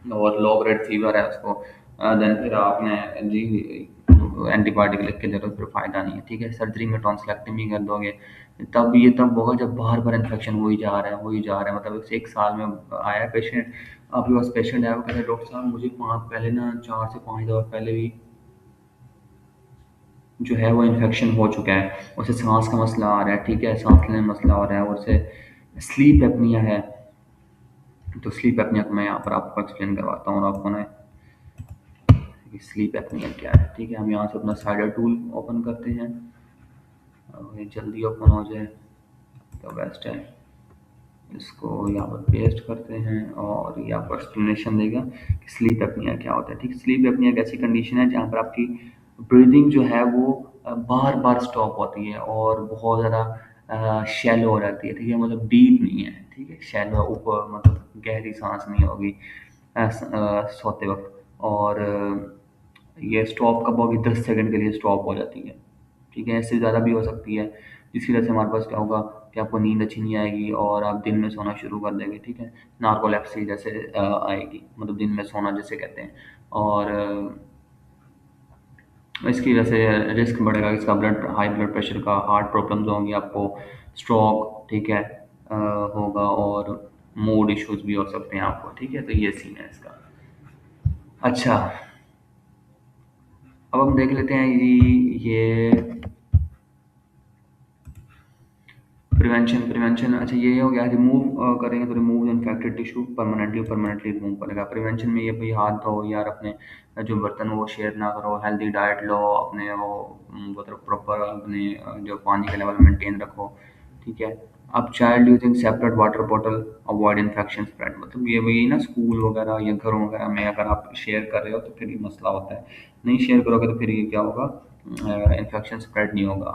और लो ग्रेड फीवर है उसको, देन फिर आपने जी एंटीबायोटिक लिख के दे दो, फिर फ़ायदा नहीं है, ठीक है। सर्जरी में टॉन्सिलेक्टमी कर दोगे, तब होगा जब बार बार इन्फेक्शन हो ही जा रहा है, मतलब इस 1 साल में आया पेशेंट, आपके पास पेशेंट है, वो कहते हैं डॉक्टर साहब मुझे पाँच पहले ना 4 से 5 दफ़ा पहले भी जो है वो इन्फेक्शन हो चुका है, उसे सांस का मसला आ रहा है, ठीक है, सांस लेने में मसला आ रहा है, और उसे स्लीप एपनिया है। तो स्लीप एपनिया को मैं यहाँ पर आपको एक्सप्लेन करवाता हूँ, और आपको ना स्लीप एपनिया क्या है, ठीक है। हम यहाँ से अपना साइडर टूल ओपन करते हैं, और ये जल्दी ओपन हो जाए तो बेस्ट है। इसको यहाँ पर पेस्ट करते हैं और यहाँ पर एक्सप्लेनेशन देगा कि स्लीप एपनिया क्या होता है, ठीक है। स्लीप एपनिया एक ऐसी कंडीशन है जहाँ पर आपकी ब्रीदिंग जो है वो बार बार स्टॉप होती है और बहुत ज़्यादा शैलो हो जाती है, ठीक है, मतलब डीप नहीं है, ठीक है, शैलो ऊपर, मतलब गहरी सांस नहीं होगी सोते वक्त। और ये स्टॉप कब होगी, 10 सेकंड के लिए स्टॉप हो जाती है, ठीक है, इससे ज़्यादा भी हो सकती है, जिसकी वजह से हमारे पास क्या होगा कि आपको नींद अच्छी नहीं आएगी और आप दिन में सोना शुरू कर देंगे, ठीक है। नार्कोलेप्सी जैसे आएगी, मतलब दिन में सोना जिसे कहते हैं। और इसकी वजह से रिस्क बढ़ेगा, इसका हाई ब्लड प्रेशर का, हार्ट प्रॉब्लम्स होंगी आपको, स्ट्रोक, ठीक है, होगा, और मूड इश्यूज भी हो सकते हैं आपको, ठीक है। तो ये सीन है इसका। अच्छा, अब हम देख लेते हैं जी ये प्रिवेंशन। अच्छा, ये हो गया, रिमूव करेंगे तो remove infected tissue permanently remove करेगा। प्रिवेंशन में ये भाई हाथ धो यार, अपने जो बर्तन वो शेयर ना करो, हेल्दी डाइट लो, अपने वो मतलब प्रॉपर अपने जो पानी का लेवल मेंटेन रखो, ठीक है। अब child using separate water bottle, avoid infection spread, मतलब ये वही ना, स्कूल वगैरह या घर वगैरह में अगर आप शेयर कर रहे हो तो फिर ये मसला होता है, नहीं शेयर करोगे तो फिर ये क्या होगा, इन्फेक्शन स्प्रेड नहीं होगा।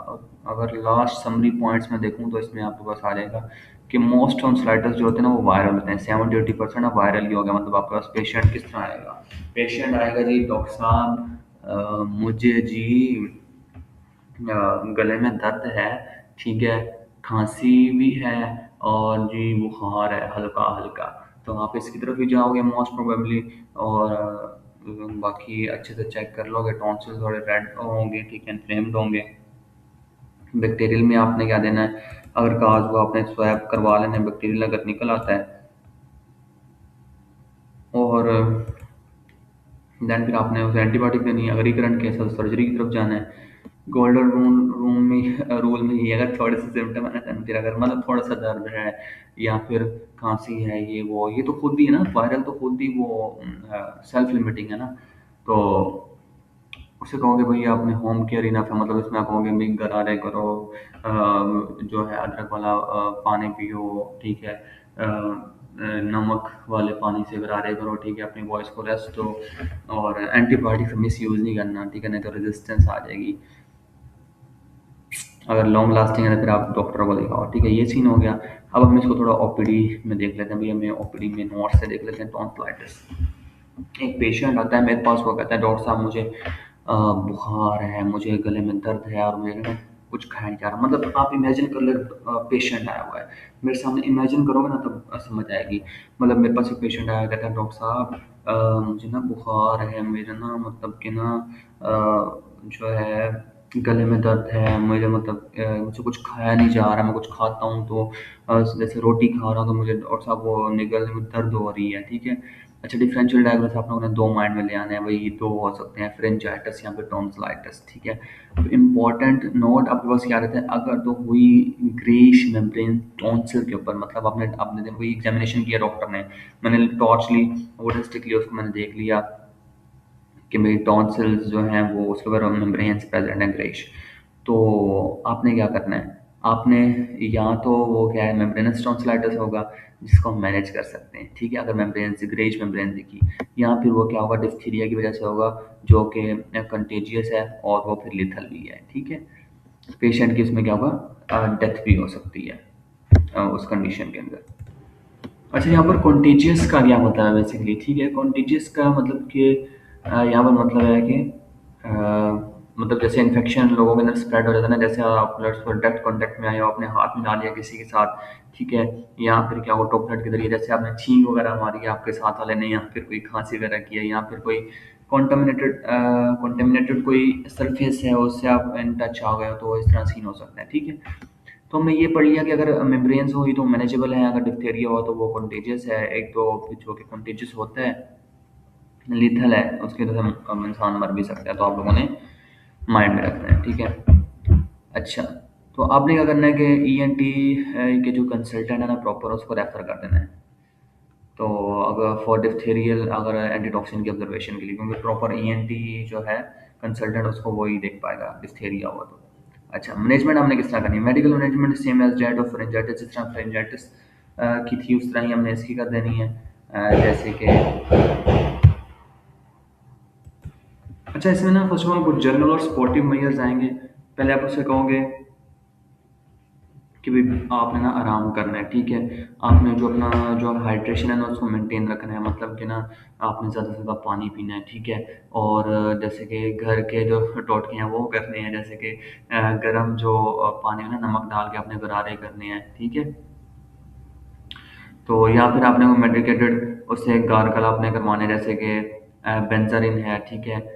अगर लास्ट समरी पॉइंट्स में देखूँ तो इसमें आपके पास आ जाएगा कि मोस्ट टॉन्सिलाइटिस जो होते हैं ना वो वायरल होते हैं, 70 to 80% अब वायरल ही हो गया। मतलब आपके पास पेशेंट किस तरह आएगा, पेशेंट आएगा जी डॉक्टर साहब मुझे जी गले में दर्द है, ठीक है, खांसी भी है, और जी बुखार है हल्का हल्का, तो आप इसकी तरफ ही जाओगे मोस्ट प्रोबेबली। और बाकी अच्छे से चेक कर लोगे, टॉन्सिल थोड़े रेड होंगे, ठीक है, इन्फ्लेम्ड होंगे। बैक्टीरियल में आपने क्या देना है, अगर काज को आपने स्वैब करवा लेना, बैक्टीरियल अगर निकल आता है, और देन फिर आपने उसे एंटीबायोटिक देनी है। अगर रिकरेंट केस है तो सर्जरी की तरफ जाना है। गोल्डन रूम में रूल में ये, अगर थोड़े से सिम्टम है ना, फिर अगर मतलब थोड़ा सा दर्द है या फिर खांसी है, ये तो खुद ही है ना, वायरल तो खुद ही वो सेल्फ लिमिटिंग है ना, तो उसे कहोगे भाई आपने होम केयर इनफ है, मतलब इसमें आप कहोगे भाई गरारे करो, जो है अदरक वाला पानी पियो, ठीक है, नमक वाले पानी से गरारे करो, ठीक है, अपनी वॉइस को रेस्ट दो, और एंटीबायोटिक का मिस यूज़ नहीं करना, ठीक है, नहीं तो रेजिस्टेंस आ जाएगी। अगर लॉन्ग लास्टिंग है तो फिर आप डॉक्टर को दिखाओ, ठीक है, ये सीन हो गया। अब हम इसको थोड़ा ओपीडी में देख लेते हैं, भैया हमें ओपीडी में नोट से देख लेते हैं टॉन्सिलाइटिस। एक पेशेंट आता है मेरे पास, वो कहता है डॉक्टर साहब मुझे बुखार है, मुझे गले में दर्द है और मुझे ना कुछ खाया नहीं जा रहा। मतलब आप इमेजिन कर ले, पेशेंट आया हुआ है मेरे सामने, इमेजिन करोगे ना तब समझ आएगी। मतलब मेरे पास एक पेशेंट आया, कहता है डॉक्टर साहब मुझे ना बुखार है, मेरे ना मतलब कि ना जो है गले में दर्द है, मुझे मतलब मुझे कुछ खाया नहीं जा रहा, मैं कुछ खाता हूँ तो जैसे रोटी खा रहा हूँ तो मुझे डॉक्टर साहब वो गले में दर्द हो रही है, ठीक है। अच्छा, डिफरेंशियल डायग्नोसिस आप लोगों ने 2 माइंड में ले आने हैं, वही 2 हो सकते हैं, फेरेंजाइटिस या फिर टॉन्सिलाइटिस, ठीक है। तो इम्पोर्टेंट नोट आपके पास क्या रहता है, अगर तो हुई ग्रेइश मेम्ब्रेन टॉन्सिल के ऊपर, मतलब आपने आपने कोई एग्जामिनेशन किया डॉक्टर ने, मैंने टॉर्च ली, वुडन स्टिक ली, उसको मैंने देख लिया कि मेरी टॉन्सिल्स जो हैं वो उसके ऊपर मेम्ब्रेन्स प्रेजेंट हैं ग्रेइश। तो आपने क्या करना है, आपने या तो वो क्या है मेम्ब्रेनस टॉन्सिलाइटिस होगा जिसको हम मैनेज कर सकते हैं, ठीक है, अगर मेम्ब्रेन्स ग्रेइश मेम्ब्रेन दिखी, या फिर वो क्या होगा डिप्थीरिया की वजह से होगा जो कि कंटेजियस है और वो फिर लिथल भी है, ठीक है। पेशेंट की उसमें क्या होगा, डेथ भी हो सकती है उस कंडीशन के अंदर। अच्छा, यहाँ पर कॉन्टेजियस का क्या मतलब है बेसिकली, ठीक है, कॉन्टेजियस का मतलब कि यहाँ पर मतलब है कि अ, मतलब जैसे इन्फेक्शन लोगों के अंदर स्प्रेड हो जाता है ना, जैसे आप ब्लड डायरेक्ट कॉन्टैक्ट में आए हो, अपने हाथ में डाल लिया किसी के साथ, ठीक है, या फिर क्या हो ड्रॉपलेट के जरिए, जैसे आपने छींक वगैरह मारी है आपके साथ वाले ने, या फिर कोई खांसी वगैरह की है, या फिर कोई कॉन्टेमिनेटेड कोई सरफेस है उससे आप इन टच आ गए हो, तो इस तरह सीन हो सकता है, ठीक है। तो हमने ये पढ़ लिया कि अगर मेम्ब्रेन्स हुई तो मैनेजेबल है, अगर डिप्थीरिया हुआ तो वो कंटेजियस है। एक तो जो कि कंटेजियस होता है लीथल है, उसकी वजह से हम इंसान मर भी सकता है, तो आप लोगों ने माइंड में रखना है, ठीक है। अच्छा, तो आपने क्या करना है कि ईएनटी के जो कंसल्टेंट है ना प्रॉपर, उसको रेफर कर देना है। तो अगर फॉर डिप्थीरियल अगर एंटीटॉक्सिन की ऑब्जर्वेशन के लिए, क्योंकि प्रॉपर ईएनटी जो है कंसल्टेंट उसको वही देख पाएगा डिप्थीरिया हुआ तो। अच्छा, मैनेजमेंट हमने किस तरह करनी है, medical management same as that of pharyngitis, जिस तरह फेरेंजाइटिस की थी उस तरह ही हमने इसकी कर देनी है। जैसे कि अच्छा, इसमें ना फर्स्ट ऑफ ऑल कुछ जनरल और स्पोर्टिव मेजर्स आएंगे। पहले आप उससे कहोगे कि भाई आपने ना आराम करना है, ठीक है, आपने जो अपना जो हाइड्रेशन है ना उसको मेंटेन रखना है, मतलब कि ना आपने ज़्यादा से ज़्यादा पानी पीना है, ठीक है। और जैसे कि घर के जो टोटके हैं वो करने हैं, जैसे कि गर्म जो पानी में ना नमक डाल के अपने गरारे करने हैं, ठीक है। तो या फिर आपने वो मेडिकेटेड उससे गार्गल आपने करवाने, जैसे कि बेंजारिन है, ठीक है,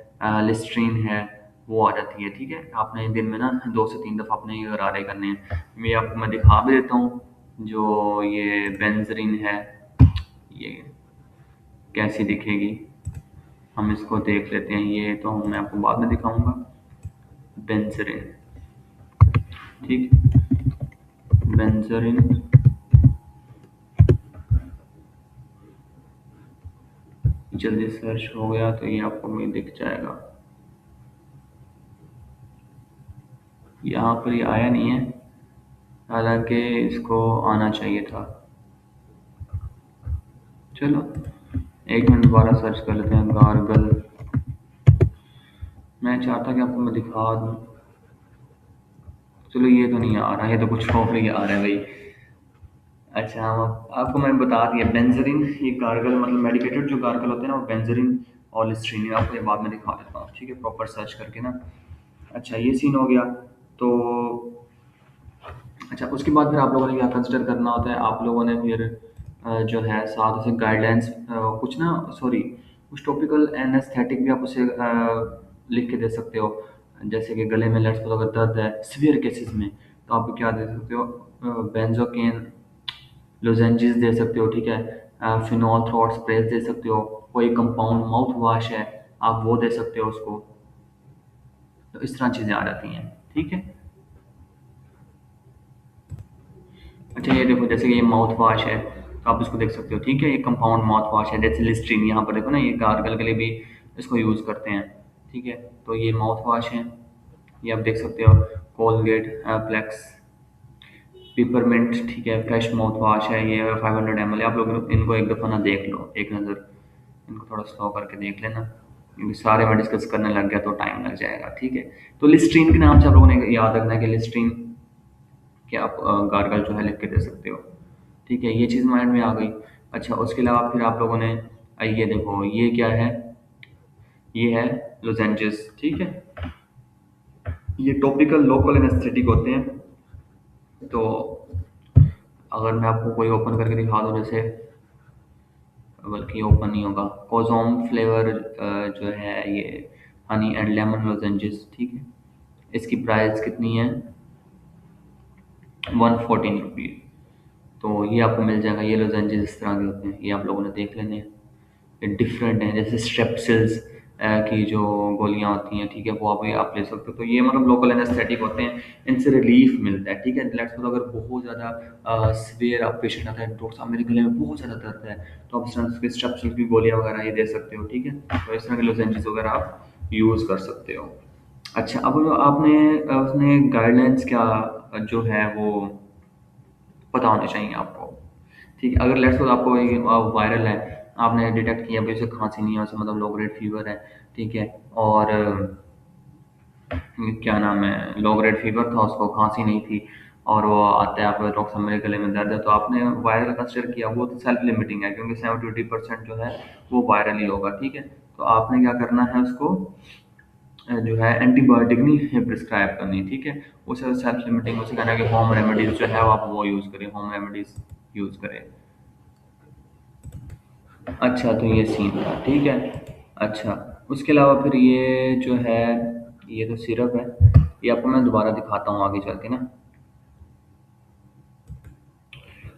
लिस्ट्रीन है, वो आ जाती है, ठीक है। आपने दिन में ना 2 से 3 दफ़ा अपने ये गरारे करने हैं। मैं दिखा भी देता हूँ, जो ये बेंजरीन है ये कैसी दिखेगी, हम इसको देख लेते हैं, ये तो मैं आपको बाद में दिखाऊंगा। बेंजरीन, ठीक, बेंजरीन, जल्दी सर्च हो गया तो ये आपको भी दिख जाएगा। यहाँ पर ये आया नहीं है, हालांकि इसको आना चाहिए था। चलो 1 मिनट दोबारा सर्च कर लेते हैं, गार्गल। मैं चाहता कि आपको मैं दिखा दूँ। चलो ये तो नहीं आ रहा, ये तो कुछ और ही आ रहा है भाई। अच्छा, हम आपको मैंने बता दिया बेंजरीन, ये गार्गल मतलब मेडिकेटेड जो गार्गल होते हैं ना वो बेंजरीन और लिस्ट्रीन, आपको ये बाद में दिखा देता हूँ, ठीक है, प्रॉपर सर्च करके ना। अच्छा, ये सीन हो गया। तो अच्छा, उसके बाद फिर आप लोगों ने क्या कंसिडर करना होता है, आप लोगों ने फिर जो है साथ उसे गाइडलाइंस कुछ ना, सॉरी, कुछ टॉपिकल एनेस्थेटिक भी आप उसे लिख के दे सकते हो। जैसे कि गले में लेट्स सपोज अगर दर्द है सीवियर केसेस में, तो आप क्या दे सकते हो, बेंजोकेन लोजेंजेस दे सकते हो, ठीक है, फिनॉल थ्रॉट स्प्रेस दे सकते हो, कोई कंपाउंड माउथ वॉश है आप वो दे सकते हो उसको। तो इस तरह चीज़ें आ जाती हैं, ठीक है। अच्छा, ये देखो जैसे कि ये माउथ वॉश है तो आप इसको देख सकते हो, ठीक है, ये कंपाउंड माउथ वॉश है, जैसे लिस्ट्रीन, यहाँ पर देखो ना ये गार्गल के लिए भी इसको यूज़ करते हैं, ठीक है। तो ये माउथ वॉश है, ये आप देख सकते हो, कोलगेट, प्लेक्स, पिपरमिंट, ठीक है, फ्रेश माउथ वॉश है, ये 500 ml है। आप लोग इनको एक दफ़ा ना देख लो, एक नज़र इनको थोड़ा स्लो करके देख लेना, क्योंकि सारे मैं डिस्कस करने लग गया तो टाइम लग जाएगा, ठीक है। तो लिस्ट्रीन के नाम से आप लोगों ने याद रखना है कि लिस्ट्रीन कि आप गार्गल जो है लिख के दे सकते हो, ठीक है। ये चीज़ माइंड में आ गई। अच्छा, उसके अलावा फिर आप लोगों ने ये देखो, ये क्या है, ये है लोजेंजेस, ठीक है। ये टॉपिकल लोकल एनेस्थेटिक होते हैं। तो अगर मैं आपको कोई ओपन करके दिखा दूँ, जैसे, बल्कि ओपन नहीं होगा, कोजोम फ्लेवर जो है ये हनी एंड लेमन लोजेंजेस, ठीक है। इसकी प्राइस कितनी है, 114 रुपीज़। तो ये आपको मिल जाएगा। ये लोजेंजेस इस तरह के होते हैं, ये आप लोगों ने देख लेने हैं। ये डिफरेंट हैं, जैसे स्ट्रेप्सिल्स की जो गोलियाँ होती हैं, ठीक है, वो आप ले सकते हो। तो ये मतलब लोकल एनेस्थेटिक होते हैं, इनसे रिलीफ मिलता है, ठीक है। लेट्स सपोज अगर बहुत ज़्यादा सीवियर आप पेशेंट आता है, डॉक्टर साहब मेरे गले में बहुत ज़्यादा दर्द है, तो आप इस तरह के स्ट्रेप्सिल्स की गोलियाँ वगैरह ये दे सकते हो, ठीक है। तो इस तरह के लोजेंजेस वगैरह आप यूज़ कर सकते हो। अच्छा, अब आपने उसने गाइडलाइंस क्या जो है वो पता होने चाहिए आपको, ठीक है। अगर लेट्स सपोज आपको ये वायरल है, आपने डिटेक्ट किया भाई उसे खांसी नहीं है, उसे मतलब लो ग्रेड फीवर है, ठीक है। और क्या नाम है, लो ग्रेड फीवर था, उसको खांसी नहीं थी, और वो आता है आपको डॉक्टर साहब मेरे गले में दर्द है, तो आपने वायरल कंसिडर किया, वो तो सेल्फ लिमिटिंग है, क्योंकि 70-80% जो है वो वायरल ही होगा, ठीक है। तो आपने क्या करना है, उसको जो है एंटीबायोटिक नहीं प्रिस्क्राइब करनी, ठीक है। उसे सेल्फ लिमिटिंग, उसे कहना है कि होम रेमेडीज जो है वो आप वो यूज़ करें, होम रेमेडीज यूज़ करें। अच्छा, तो ये सीन था, ठीक है। अच्छा, उसके अलावा फिर ये जो है, ये तो सिरप है, ये आपको मैं दोबारा दिखाता हूँ आगे चल के ना।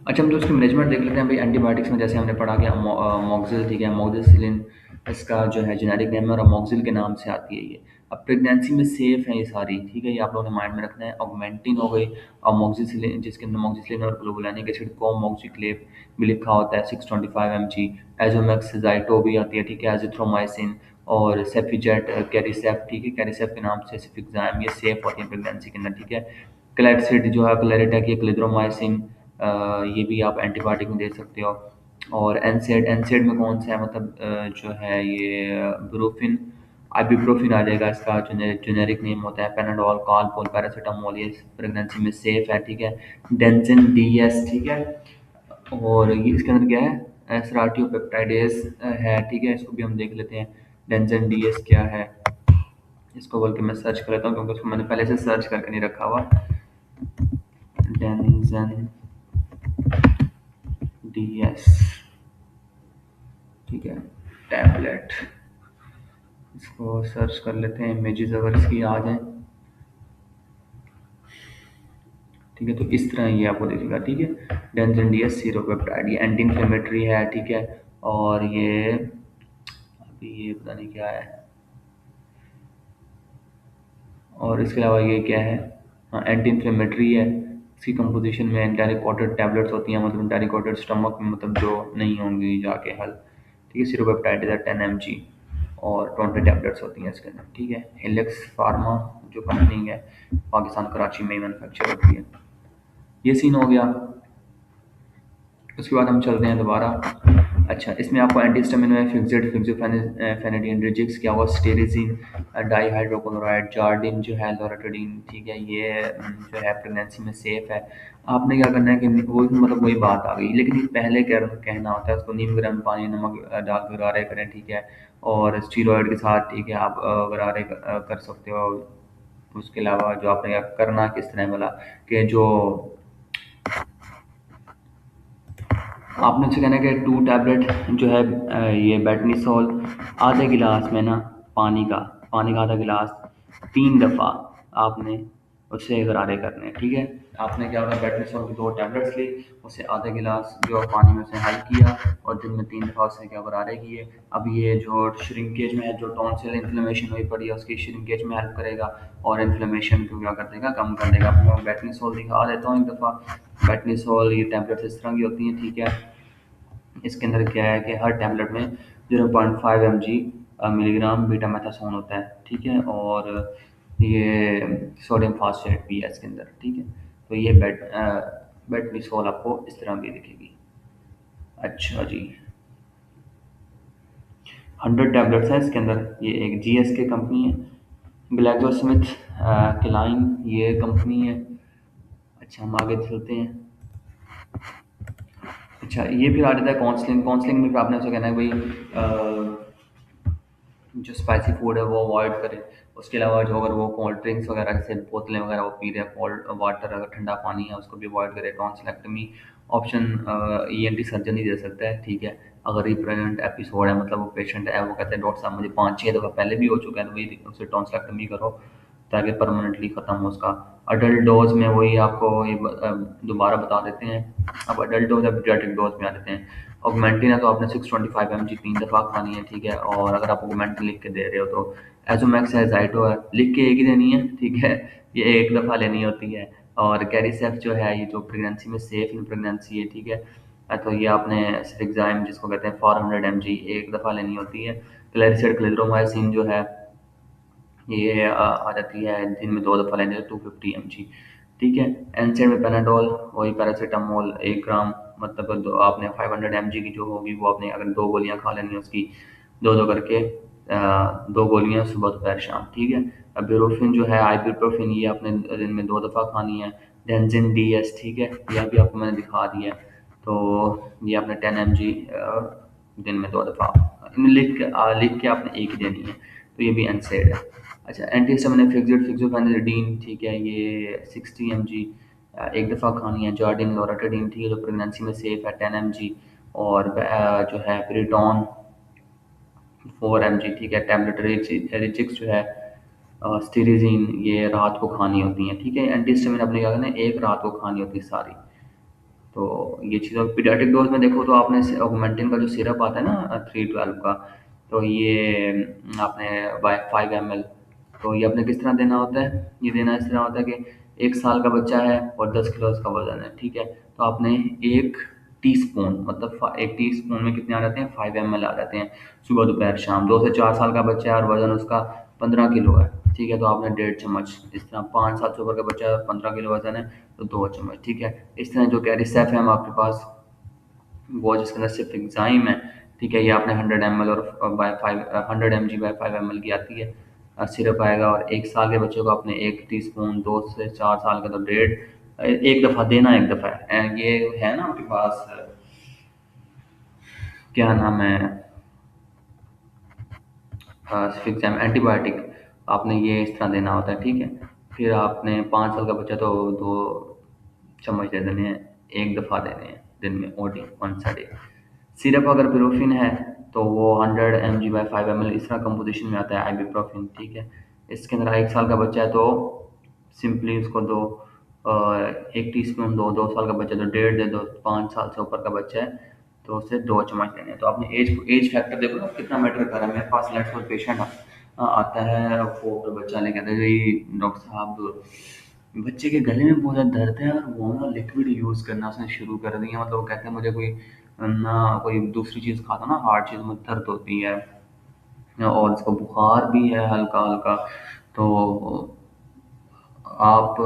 अच्छा, हम तो उसकी मैनेजमेंट देख लेते हैं भाई। एंटीबायोटिक्स में जैसे हमने पढ़ा कि अमोक्सिल, ठीक है, अमोक्सिसिलिन इसका जो है जेनेरिक नेम है, और अमोक्सिल के नाम से आती है ये। अब प्रेगनेंसी में सेफ है ये सारी, ठीक है, ये आप लोगों ने माइंड में रखना है। ऑगमेंटिन हो गई, अमोक्सिसिलिन जिसके अंदर अमोक्सिसिलिन और ग्लोबुलानिक एसिड कोमोक्सिक्लेव भी लिखा होता है, 625 mg। एजोमैक्स जाइटो भी आती है, ठीक है, एजिथ्रोमाइसिन और सेफिजेट कैरिसेप, ठीक है, कैरिसेप के नाम से सिफिक्जाम, ये सेफ होती है प्रेगनेंसी के अंदर, ठीक है। क्लेरसिड जो है, क्लेरिटेक, ये क्लिद्रोमाइसिन, ये भी आप एंटीबायोटिक में दे सकते हो। और एनसेड, एनसेड में कौन सा है, मतलब जो है ये ब्रूफिन, आइबुप्रोफिन आ जाएगा, इसका जेनेरिक नेम होता है। पेनाडोल, कॉलपोल, पैरासीटामोल, ये प्रेगनेंसी में सेफ है, ठीक है। डेंजिन डी एस, ठीक है। और ये इसके अंदर क्या है, एसराटियोपेप्टाइडेस है, ठीक है, इसको भी हम देख लेते हैं। डेंजिन डी एस क्या है, इसको बोल के मैं सर्च कर लेता हूँ, क्योंकि उसको मैंने पहले से सर्च करके नहीं रखा हुआ। डेंजन डी एस, ठीक है, टैबलेट, इसको सर्च कर लेते हैं, इमेजेस अगर इसकी आ जाए, ठीक है। तो इस तरह ये आपको दिखेगा, ठीक है। डेंजन डी एस सीरोपेप्टाइड, ये एंटी इन्फ्लेमेटरी है, ठीक है। और ये अभी ये पता नहीं क्या है, और इसके अलावा ये क्या है, हाँ, एंटी इन्फ्लेमेटरी है। इसकी कंपोजिशन में एंटारिकोटेड टैबलेट्स होती हैं, मतलब एंटारिकोटेड स्टमक में, मतलब जो नहीं होंगी जाके हल, ठीक है। सीरोपेप्टाइड है 10 mg, और 20 टैबलेट्स होती हैं इसके अंदर, ठीक है। हेलेक्स फार्मा जो कंपनी है, पाकिस्तान कराची में मैन्युफैक्चर होती है। ये सीन हो गया। उसके बाद हम चलते हैं दोबारा। अच्छा, इसमें आपको एंटीस्टामिन में फिक्सेड फिक्सोफेनेडिन, रिजिक्स क्या हुआ, स्टेरिजिन, डाईहाइड्रोक्लोराइड, जार्डिन जो है, लोराटिडिन, ठीक है, ये जो है प्रेगनेंसी में सेफ है। आपने क्या करना है कि वो मतलब वही बात आ गई, लेकिन ये पहले कहना होता है, उसको नीम गर्म पानी नमक डाल कर गरारे करें, ठीक है। और स्टीरॉयड के साथ, ठीक है, आप गरारे कर सकते हो। उसके अलावा जो आपने करना किस तरह वाला, कि जो आपने से कहना है कि 2 टैबलेट जो है ये बेटनीसोल, आधे गिलास में ना पानी का आधा गिलास 3 दफ़ा आपने उससे गरारे करने हैं, ठीक है। आपने क्या होगा, बेटनीसोल की 2 टैबलेट्स ली, उसे आधे गिलास जो पानी में से हल किया, और दिन में 3 दफ़ा उससे क्या गरारे किए। अब ये जो श्रिंकेज में है, जो टॉन्सिल इन्फ्लेमेशन हुई पड़ी है, उसकी श्रिंकेज में हेल्प करेगा, और इन्फ्लेमेशन को क्या कर देगा, कम कर देगा। आपको मैं बेटनीसोल दिखा देता हूँ एक दफ़ा। बेटनीसोल, ये टैबलेट्स इस तरह की होती हैं, ठीक है। इसके अंदर क्या है कि हर टैबलेट में 0.5 mg मिलीग्राम बीटा मेथासोन होता है, ठीक है। और ये सोडियम फास्फेट भी है इसके अंदर, ठीक है। तो ये बेटनीसोल आपको इस तरह की दिखेगी। अच्छा जी, 100 टैबलेट्स हैं इसके अंदर। ये एक GSK कंपनी है, ग्लैक्सो स्मिथ क्लाइन ये कंपनी है। अच्छा, हम आगे चलते हैं। अच्छा, ये फिर आ जाता है काउंसलिंग। काउंसलिंग में फिर आपने उसे कहना है भाई जो स्पाइसी फूड है वो अवॉइड करें। उसके अलावा जो अगर वो कोल्ड ड्रिंक्स वगैरह जैसे बोतलें वगैरह वो पी रहे हैं, कोल्ड वाटर अगर ठंडा पानी है उसको भी अवॉइड करें। टॉन्सिलेक्टमी ऑप्शन ENT सर्जन ही दे सकता है, ठीक है। अगर रिप्रेजेंट एपिसोड है, मतलब वो पेशेंट है वो कहते हैं डॉक्टर साहब मुझे 5-6 दफ़ा पहले भी हो चुका है, तो वही उसे टॉन्सिलेक्टमी करो ताकि परमानेंटली ख़त्म हो उसका। अडल्ट डोज में वही आपको ये दोबारा बता देते हैं। अब अडल्ट डोज या पीडियाट्रिक डोज में आ जाते हैं। ऑगमेंटिन है तो आपने 625 mg 3 दफ़ा खानी है, ठीक है। और अगर आप ऑगमेंटिन लिख के दे रहे हो तो एजोमैक्स है, जाइटो है, लिख के एक ही देनी है, ठीक है। ये एक दफ़ा लेनी होती है। और कैरिसेफ जो है ये जो प्रेगनेंसी में सेफ इन प्रेगनेंसी है, ठीक है। तो ये आपने सिलिग्जाइम जिसको कहते हैं 400 mg एक दफ़ा लेनी होती है। क्लैरिसेड क्लिंड्रोमाइसिन जो है ये आ जाती है दिन में 2 दफ़ा लेने से 250 mg, ठीक है। एनसेड में पेनाडोल वही पैरासीटामोल 1 ग्राम, मतलब आपने 500 mg की जो होगी वो आपने अगर 2 गोलियां खा लेनी है उसकी, दो दो करके 2 गोलियां सुबह दोपहर शाम, ठीक है। अब ब्यूरोफिन जो है आइबुप्रोफिन ये आपने दिन में 2 दफ़ा खानी है। डेंजिन DS, ठीक है, यह भी आपको मैंने दिखा दिया है। तो ये आपने 10 mg दिन में 2 दफ़ा लिख के आपने एक ही देनी है। तो ये भी एनसेड है। अच्छा, एंटीहिस्टामिन फिक्सोफेनाडिन, ठीक है, ये 60 mg एक दफ़ा खानी है। जार्डिन लोराटाडीन, ठीक है, जो प्रेगनेंसी में सेफ है 10 mg। और जो है प्रिटॉन 4 mg, ठीक है। टैबलेट रिजिक्स जो है स्टीरिजीन ये रात को खानी होती है, ठीक है। एंटीहिस्टामिन आपने क्या करना है, एक रात को खानी होती है सारी। तो ये चीज़, और पीडियाट्रिक डोज में देखो तो आपने ऑगमेंटिन का जो सिरप आता है ना 312 का, तो ये आपने बाय 5 ml, तो ये आपने किस तरह देना होता है, ये देना इस तरह होता है कि 1 साल का बच्चा है और 10 किलो उसका वजन है, ठीक है। तो आपने 1 टीस्पून, मतलब 1 टीस्पून में कितने आ जाते हैं, 5 ml आ जाते हैं सुबह दोपहर शाम। 2 से 4 साल का बच्चा है और वजन उसका 15 किलो है, ठीक है, तो आपने 1.5 चम्मच। इस तरह 5 साल से ऊपर का बच्चा है, 15 किलो वजन है, तो 2 चम्मच, ठीक है। इस तरह जो कैरिसेफ है हम आपके पास वो जिसके अंदर सिर्फ एंजाइम है, ठीक है, ये आपने 100 ml और बाय 100 mg बाय 5 ml की आती है सिरप आएगा। और 1 साल के बच्चे को आपने 1 टीस्पून, 2 से 4 साल का तो 1.5, एक दफ़ा देना, एक दफ़ा है। ये है ना आपके पास क्या नाम है फिक्स एंटीबायोटिक, आपने ये इस तरह देना होता है, ठीक है। फिर आपने 5 साल का बच्चा तो 2 चम्मच दे देने हैं, एक दफ़ा देने हैं दिन में, OD once a day. Syrup अगर पिरोफिन है तो वो 100 mg बाय 5 ml इस तरह कंपोजिशन में आता है आइबुप्रोफिन, ठीक है। इसके अंदर 1 साल का बच्चा है तो सिंपली उसको दो 1 टीस्पून दो। 2 साल का बच्चा तो 1.5 दे दो। 5 साल से ऊपर का बच्चा है तो उसे 2 चम्मच देने हैं। तो आपने एज फैक्टर देखो ना कितना मैटर कर रहा है। मेरे पास लेट्स सपोज पेशेंट आता है, वो बच्चा लेके आता है जी डॉक्टर साहब बच्चे के गले में बहुत ज़्यादा दर्द है और वो ना लिक्विड यूज़ करना उसने शुरू कर दिया, मतलब वो कहते हैं मुझे कोई ना कोई दूसरी चीज़ खाता ना हार्ड चीज़ में दर्द होती है और इसको बुखार भी है हल्का हल्का। तो आप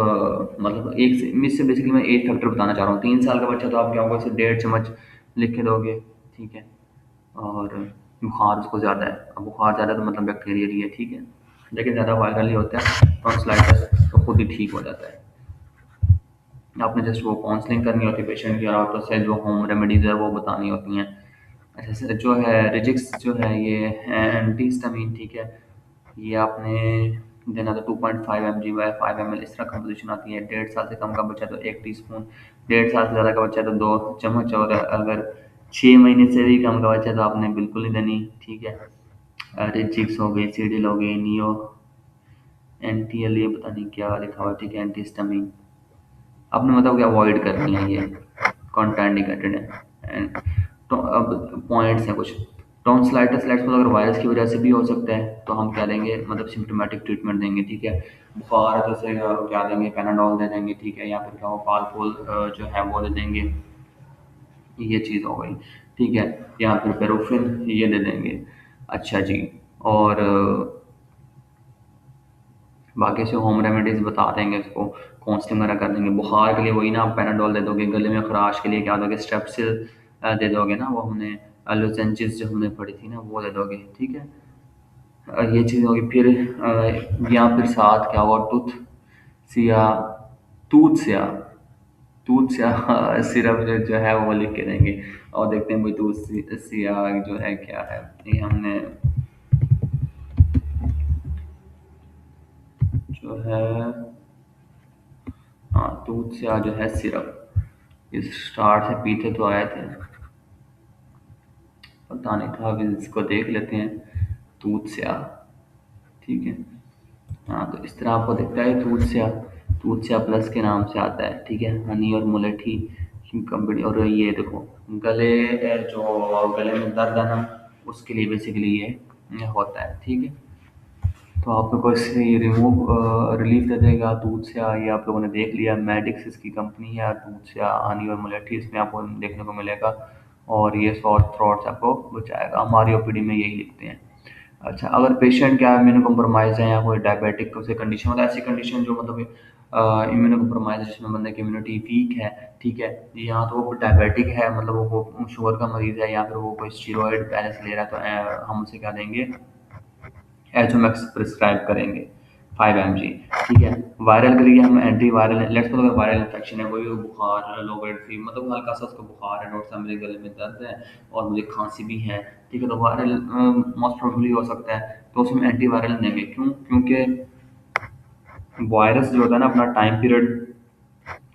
मतलब एक से इससे बेसिकली मैं एज फैक्टर बताना चाह रहा हूँ। 3 साल का बच्चा तो आप क्या होगा उसे 1.5 चम्मच लिख के दोगे, ठीक है। और बुखार उसको ज़्यादा है, अब बुखार ज़्यादा है तो मतलब बैक्टीरियल ही है, ठीक है। लेकिन ज़्यादा वायरल ही होता है टॉन्सिलाइटिस, तो खुद ही ठीक हो जाता है। आपने जस्ट वो काउंसलिंग करनी होती है पेशेंट की और आप से जो होम रेमेडीज़ है वो बतानी होती हैं। अच्छा जो है रिजिक्स जो है ये है एंटीहिस्टामिन, ठीक है। ये आपने देना तो 2.5 mg बाय 5 ml इस तरह कंपोजिशन आती है। 1.5 साल से कम का बच्चा तो 1 टीस्पून, 1.5 साल से ज़्यादा का बच्चा तो 2 चम्मच, और अगर 6 महीने से भी कम का बच्चा तो आपने बिल्कुल नहीं देनी, ठीक है। रिजिक्स हो गई, सीडिल हो गई, नियो एनटीएल ये पता नहीं क्या लिखा हुआ है, ठीक है, एंटीहिस्टामिन आपने मतलब कि अवॉइड करनी है, ये कॉन्ट्राइंडिकेटेड है। एंड तो अब पॉइंट्स हैं कुछ। टॉन्सिलाइटिस लेट्स सपोज अगर वायरस की वजह से भी हो सकता है तो हम क्या देंगे, मतलब सिम्टोमेटिक ट्रीटमेंट देंगे, ठीक है। बुखार है तो उसे क्या देंगे, पैनाडोल दे देंगे, ठीक है, या फिर क्या हो पालपोल जो है वो दे देंगे, ये चीज़ हो गई, ठीक है। या फिर पेरोफिन ये दे देंगे। अच्छा जी, और बाकी से होम रेमेडीज़ बता देंगे उसको, काउंसलिंग वगैरह कर देंगे। बुखार के लिए वही ना, आप पैनाडोल दे दोगे, गले में खराश के लिए क्या दोगे, स्ट्रेप्सिल दे दोगे ना, वो हमने लोजेंजेस जो हमने पढ़ी थी ना वो दे दोगे, ठीक है। ये चीज़ होगी। फिर या फिर साथ क्या हुआ, सिया तूत स्या तूत स्या सिरप जो है वो लिख के देंगे। और देखते हैं भाई सिया जो है क्या है। ये हमने जो है, हाँ दूध से आज जो है सिरप, इस स्टार्ट से पीते तो आए थे, पता नहीं था, अभी इसको देख लेते हैं। दूध से आ, ठीक है। हाँ तो इस तरह आपको दिखता है दूध से आ प्लस के नाम से आता है, ठीक है। हनी और मुलेठी की कंपनी। और ये देखो गले, जो गले में दर्द है ना, उसके लिए बेसिकली ये होता है, ठीक है। तो आप लोग को इससे रिलीफ दे देगा दूध से। ये आप लोगों ने देख लिया, मेडिक्स इसकी कंपनी है, दूध से हनी और मुलेठी इसमें आपको देखने को मिलेगा। और ये सॉर थ्रोट से आपको बचाएगा, हमारी ओपीडी में यही लिखते हैं। अच्छा, अगर पेशेंट क्या इम्यूनो कम्प्रोमाइज़ है या कोई डायबिटिक कोई कंडीशन, मतलब ऐसी कंडीशन जो मतलब इम्यूनो कम्प्रोमाइज़ जिसमें बंदे की इम्यूनिटी वीक है, ठीक है। या तो वो डायबिटिक है, मतलब वो शुगर का मरीज़ है, या फिर वो कोई स्टीरॉयड पहले से ले रहा है, तो हम उसे क्या देंगे, एजोमैक्स प्रिस्क्राइब करेंगे 5 mg, ठीक है। वायरल के लिए हम एंटी वायरल, लेट्स सपोज अगर वायरल इन्फेक्शन है, कोई भी बुखार, लो ग्रेड फीवर, मतलब हल्का सा उसको बुखार है, डॉक्टर साहब मेरे गले में दर्द है और मुझे खांसी भी है, ठीक है, तो वायरल मोस्ट प्रोबेबली हो सकता है, तो उसमें एंटी वायरल देंगे। क्यों? क्योंकि वायरस जो होता है ना, अपना टाइम पीरियड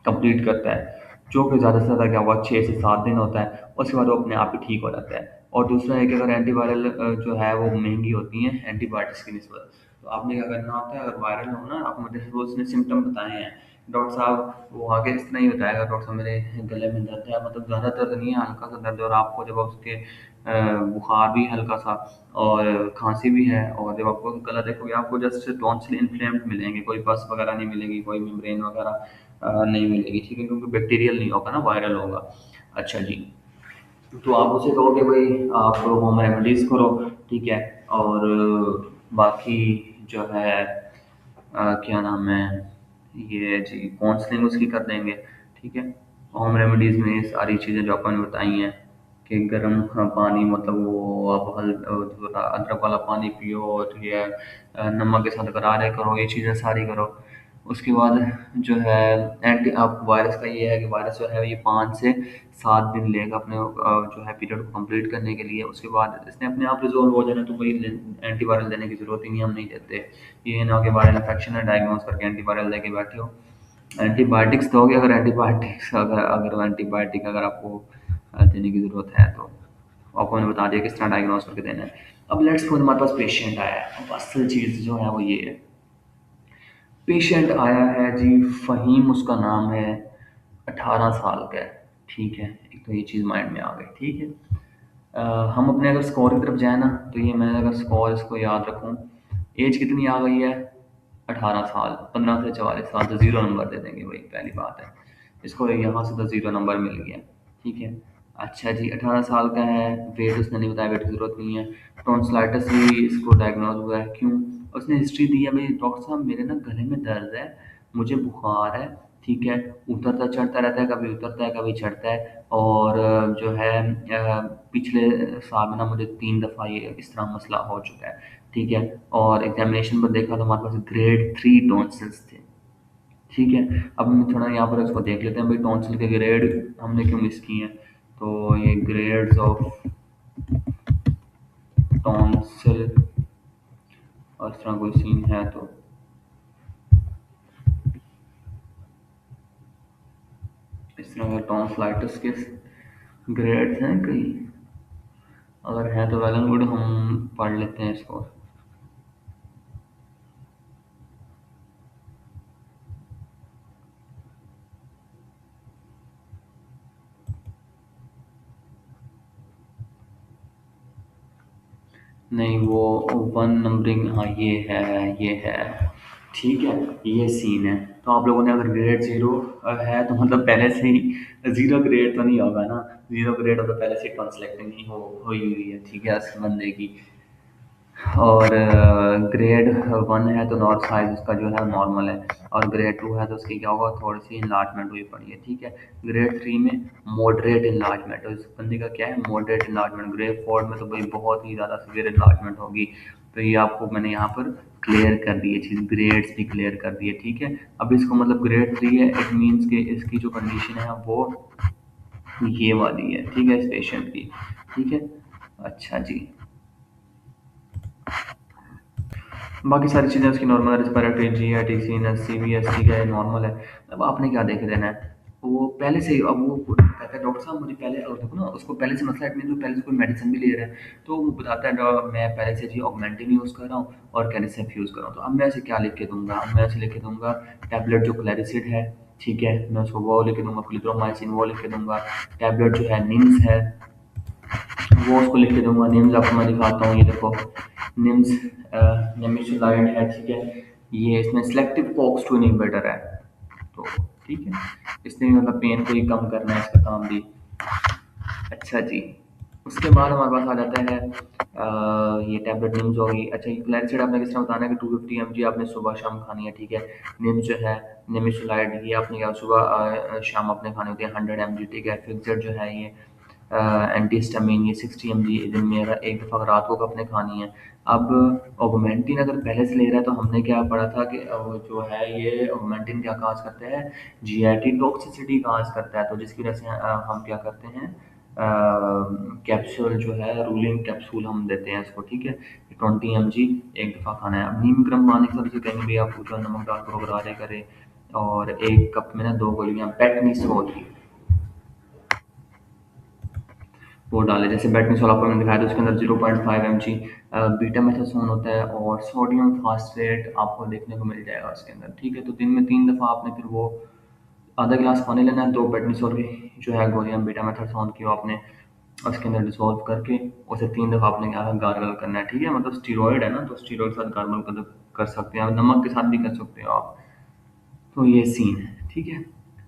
कंप्लीट करता है, जो कि ज़्यादा से ज़्यादा क्या हुआ 6 से 7 दिन होता है, उसके बाद वो अपने आप ही ठीक हो जाता है। और दूसरा है कि अगर एंटीवायरल जो है वो महंगी होती हैं एंटीबायोटिक्स की निस्बत, तो आपने क्या करना होता है, अगर वायरल हो ना, आप मुझे रोज़ ने सिम्टम बताए हैं डॉक्टर साहब, वो आगे इस तरह ही बताएगा, डॉक्टर साहब मेरे गले में दर्द है, मतलब ज़्यादा दर्द नहीं है, हल्का सा दर्द है, और आपको जब उसके बुखार भी हल्का सा और खांसी भी है, और जब आपको गला देखोगे आपको जस्ट टॉन्सिल इन्फ्लेम्ड मिलेंगे, कोई पस वगैरह नहीं मिलेगी, कोई मेम्ब्रेन वगैरह नहीं मिलेगी, ठीक है, क्योंकि बैक्टीरियल नहीं होगा ना, वायरल होगा। अच्छा जी, तो आप उसे कहोगे भाई आप होम रेमेडीज़ करो, ठीक है। और बाकी जो है क्या नाम है, ये जी काउंसलिंग उसकी कर देंगे, ठीक है। होम रेमेडीज़ में ये सारी चीज़ें जो अपन ने बताई हैं, कि गर्म पानी, मतलब वो आप अदरक वाला पानी पियो, ठीक है, नमक के साथ गरारे करो, ये चीज़ें सारी करो। उसके बाद जो है एंटी, आप वायरस का ये है कि वायरस जो है ये 5 से 7 दिन लेगा अपने जो है पीरियड को कंप्लीट करने के लिए। उसके बाद इसने अपने आप रिजोल्व हो जाना, तो कोई एंटीवायरल देने की ज़रूरत ही नहीं, हम नहीं देते। ये ना कि वायरल इन्फेक्शन है डायग्नोज करके एंटीवायरल दे के बैठे हो। एंटीबायोटिक्स दोगे, अगर एंटीबायोटिक्स अगर अगर एंटीबायोटिक अगर आपको देने की ज़रूरत है, तो आपको मैंने बता दिया किस तरह डायग्नोज करके देना है। अब लेट्स सपोज हमारे पास पेशेंट आया है, अब असल चीज़ जो है वो ये है, पेशेंट आया है जी, फ़हीम उसका नाम है, 18 साल का है, ठीक है। एक तो ये चीज़ माइंड में आ गई, ठीक है। हम अपने अगर स्कोर की तरफ जाए ना, तो ये मैं अगर स्कोर इसको याद रखूँ, एज कितनी आ गई है, 18 साल, 15 से 44 साल, तो ज़ीरो नंबर दे देंगे भाई, पहली बात है। इसको यहाँ से तो ज़ीरो नंबर मिल गया, ठीक है। अच्छा जी, 18 साल का है, वेट उसने नहीं बताया, वेट की ज़रूरत नहीं है। टॉन्सिलाइटिस भी इसको डायग्नोज हुआ है, क्यों? उसने हिस्ट्री दी है भाई, डॉक्टर साहब मेरे ना गले में दर्द है, मुझे बुखार है, ठीक है, उतरता चढ़ता रहता है, कभी उतरता है कभी चढ़ता है, और जो है पिछले साल में ना मुझे 3 दफ़ा ये इस तरह मसला हो चुका है, ठीक है। और एग्जामिनेशन पर देखा तो हमारे पास ग्रेड 3 टॉन्सिल्स थे, ठीक है। अब हम थोड़ा यहाँ पर इसको देख लेते हैं भाई, टॉन्सिल के ग्रेड हमने क्यों मिस किए हैं। तो ये ग्रेड्स ऑफ टॉन्सिल, और इस तरह कोई सीन है तो इस तरह के टॉन्सिलाइटिस के ग्रेड्स हैं कई, अगर है तो वेल एंड गुड, हम पढ़ लेते हैं इसको। नहीं वो वन नंबरिंग, हाँ ये है, ठीक है, ये सीन है। तो आप लोगों ने अगर ग्रेड 0 है, तो मतलब पहले से ही 0 ग्रेड तो नहीं होगा ना, 0 ग्रेड हो तो पहले से टॉन्सिलेक्टमी हो हुई हुई है, ठीक है, उस बंदे की। और ग्रेड 1 है तो नॉर्थ साइज उसका जो है नॉर्मल है, और ग्रेड 2 है तो उसकी क्या होगा, थोड़ी सी इन्लार्जमेंट हुई पड़ी है, ठीक है। ग्रेड 3 में मॉडरेट इन्लार्जमेंट है, उस बंदे का क्या है, मॉडरेट इन्लार्जमेंट। ग्रेड 4 में तो भाई बहुत ही ज़्यादा सीवियर इन्लार्जमेंट होगी। तो ये आपको मैंने यहाँ पर क्लियर कर दी है चीज़, ग्रेड्स भी क्लियर कर दी है, ठीक है। अब इसको मतलब ग्रेड 3 है, इट मीन्स कि इसकी जो कंडीशन है वो ये वाली है, ठीक है, इस पेशेंट की, ठीक है। अच्छा जी। बाकी सारी चीज़ें उसकी नॉर्मल है, रेस्पिरेटरी, जीआईटीसी, सीबीएसई का नॉर्मल है। अब आपने क्या देख देना है, वो पहले से ही, अब वो कहता है डॉक्टर साहब मुझे पहले, और देखो ना उसको पहले से मसला है, तो पहले से कोई मेडिसिन भी ले रहा है, तो वो बताता है मैं पहले से जी ऑगमेंटिन यूज़ कर रहा हूँ और कैल्शियम यूज़ कर रहा हूँ। तो अब मैं ऐसे क्या लिख के दूंगा, अब मैं ऐसे लिख के दूंगा टैबलेट जो क्लैरिसिड है, ठीक है, मैं उसको वो लिख के दूंगा, क्लिप्रोमाइसिन वो लिख के दूंगा, टैबलेट जो है निम्स है वो उसको लिख के दूंगा। निम्स आपको मैं दिखाता हूँ, ये देखो निम्स नेमेसुलाइड है, ठीक है। ये इसमें सिलेक्टिव कॉक्स 2 इनहिबिटर है, तो ठीक है, इसने भी मतलब पेन को ही कम करना है, इसका काम भी। अच्छा जी। उसके बाद हमारे पास आ जाता है ये टैबलेट निम्स हो गई। अच्छा, ये ग्लाइसिड आपने किस तरह बताना है कि 250 mg आपने सुबह शाम खानी है, ठीक है। निम्स जो है निमिसुलाइड, ये आपने क्या सुबह शाम आपने खानी होती है 100 mg, ठीक है। फिक्सड जो है ये एंटीस्टामिन, ये 60 mg दिन में एक दफ़ा रात को आपने खानी है। अब ऑगमेंटिन अगर पहले से ले रहा है तो हमने क्या पढ़ा था कि जो है ये ऑगमेंटिन क्या काज करता है, जीआईटी टॉक्सिसिटी काज करता है, तो जिसकी वजह से हम क्या करते हैं, कैप्सूल जो है रूलिंग कैप्सूल हम देते हैं इसको, ठीक है। 20 mg एक दफ़ा खाना है। अब नीम गर्म पानी से सबसे कहीं भी आप जो नमक डालकर गरारे करें, और एक कप में ना 2 गोलियां बेटनीसोल की वो डालें। जैसे बेटनीसोल आपको मैंने दिखाया था, उसके अंदर 0.5 mg बीटा मेथासोन होता है, और सोडियम फास्फेट आपको देखने को मिल जाएगा उसके अंदर, ठीक है। तो दिन में 3 दफ़ा आपने फिर वो आधा गिलास पानी लेना है, 2 बेटनीसोल की जो है गोलियां बीटा मेथासोन की, वो आपने उसके अंदर डिसॉल्व करके उसे 3 दफ़ा आपने क्या गार्गल करना है, ठीक है। मतलब स्टीरॉयड है ना, तो स्टीरॉयड के साथ गार्गल कर सकते हैं, नमक के साथ भी कर सकते हो आप। तो ये सीन है, ठीक है।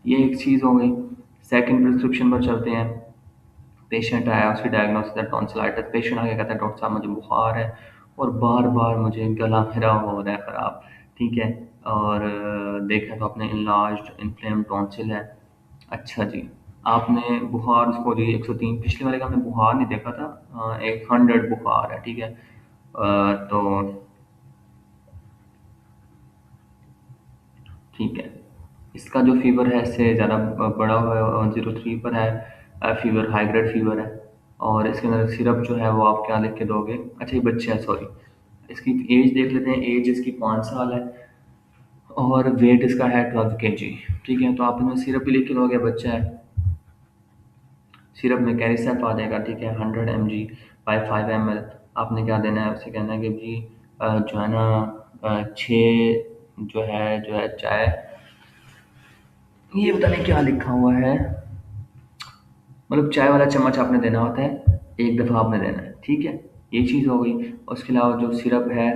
ये एक चीज़ हो गई। सेकंड प्रिस्क्रिप्शन पर चलते हैं। पेशेंट आया, उसकी डायग्नोसिस है टॉन्सिलाइटिस। पेशेंट आके कहता है डॉक्टर साहब मुझे बुखार है और बार बार मुझे गला मेरा हो रहा है ख़राब, ठीक है। और देखा तो अपने इनलार्ज इन्फ्लेम टॉन्सिल है। अच्छा जी। आपने बुखार उसको दी 103, पिछले वाले का हमने बुखार नहीं देखा था, 100 बुखार है, ठीक है। तो ठीक है, इसका जो फीवर है इससे ज़्यादा बड़ा हुआ है, 103 पर है, फीवर हाई ग्रेड फीवर है। और इसके अंदर सिरप जो है वो आप क्या लिख के दोगे, अच्छा ये बच्चे हैं, सॉरी। इसकी एज देख लेते हैं, एज इसकी 5 साल है, और वेट इसका है 12 kg, ठीक है। तो आप इसमें सिरप भी लिख के दोगे, बच्चा है, सिरप में कैरिसैप आ जाएगा, ठीक है, 100 mg बाई 5 ml। आपने क्या देना है, उसे कहना है कि जी जो है ना 6 जो है चाय, ये पता नहीं क्या लिखा हुआ है, मतलब चाय वाला चम्मच आपने देना होता है, एक दफ़ा आपने देना है, ठीक है। ये चीज़ हो गई। उसके अलावा जो सिरप है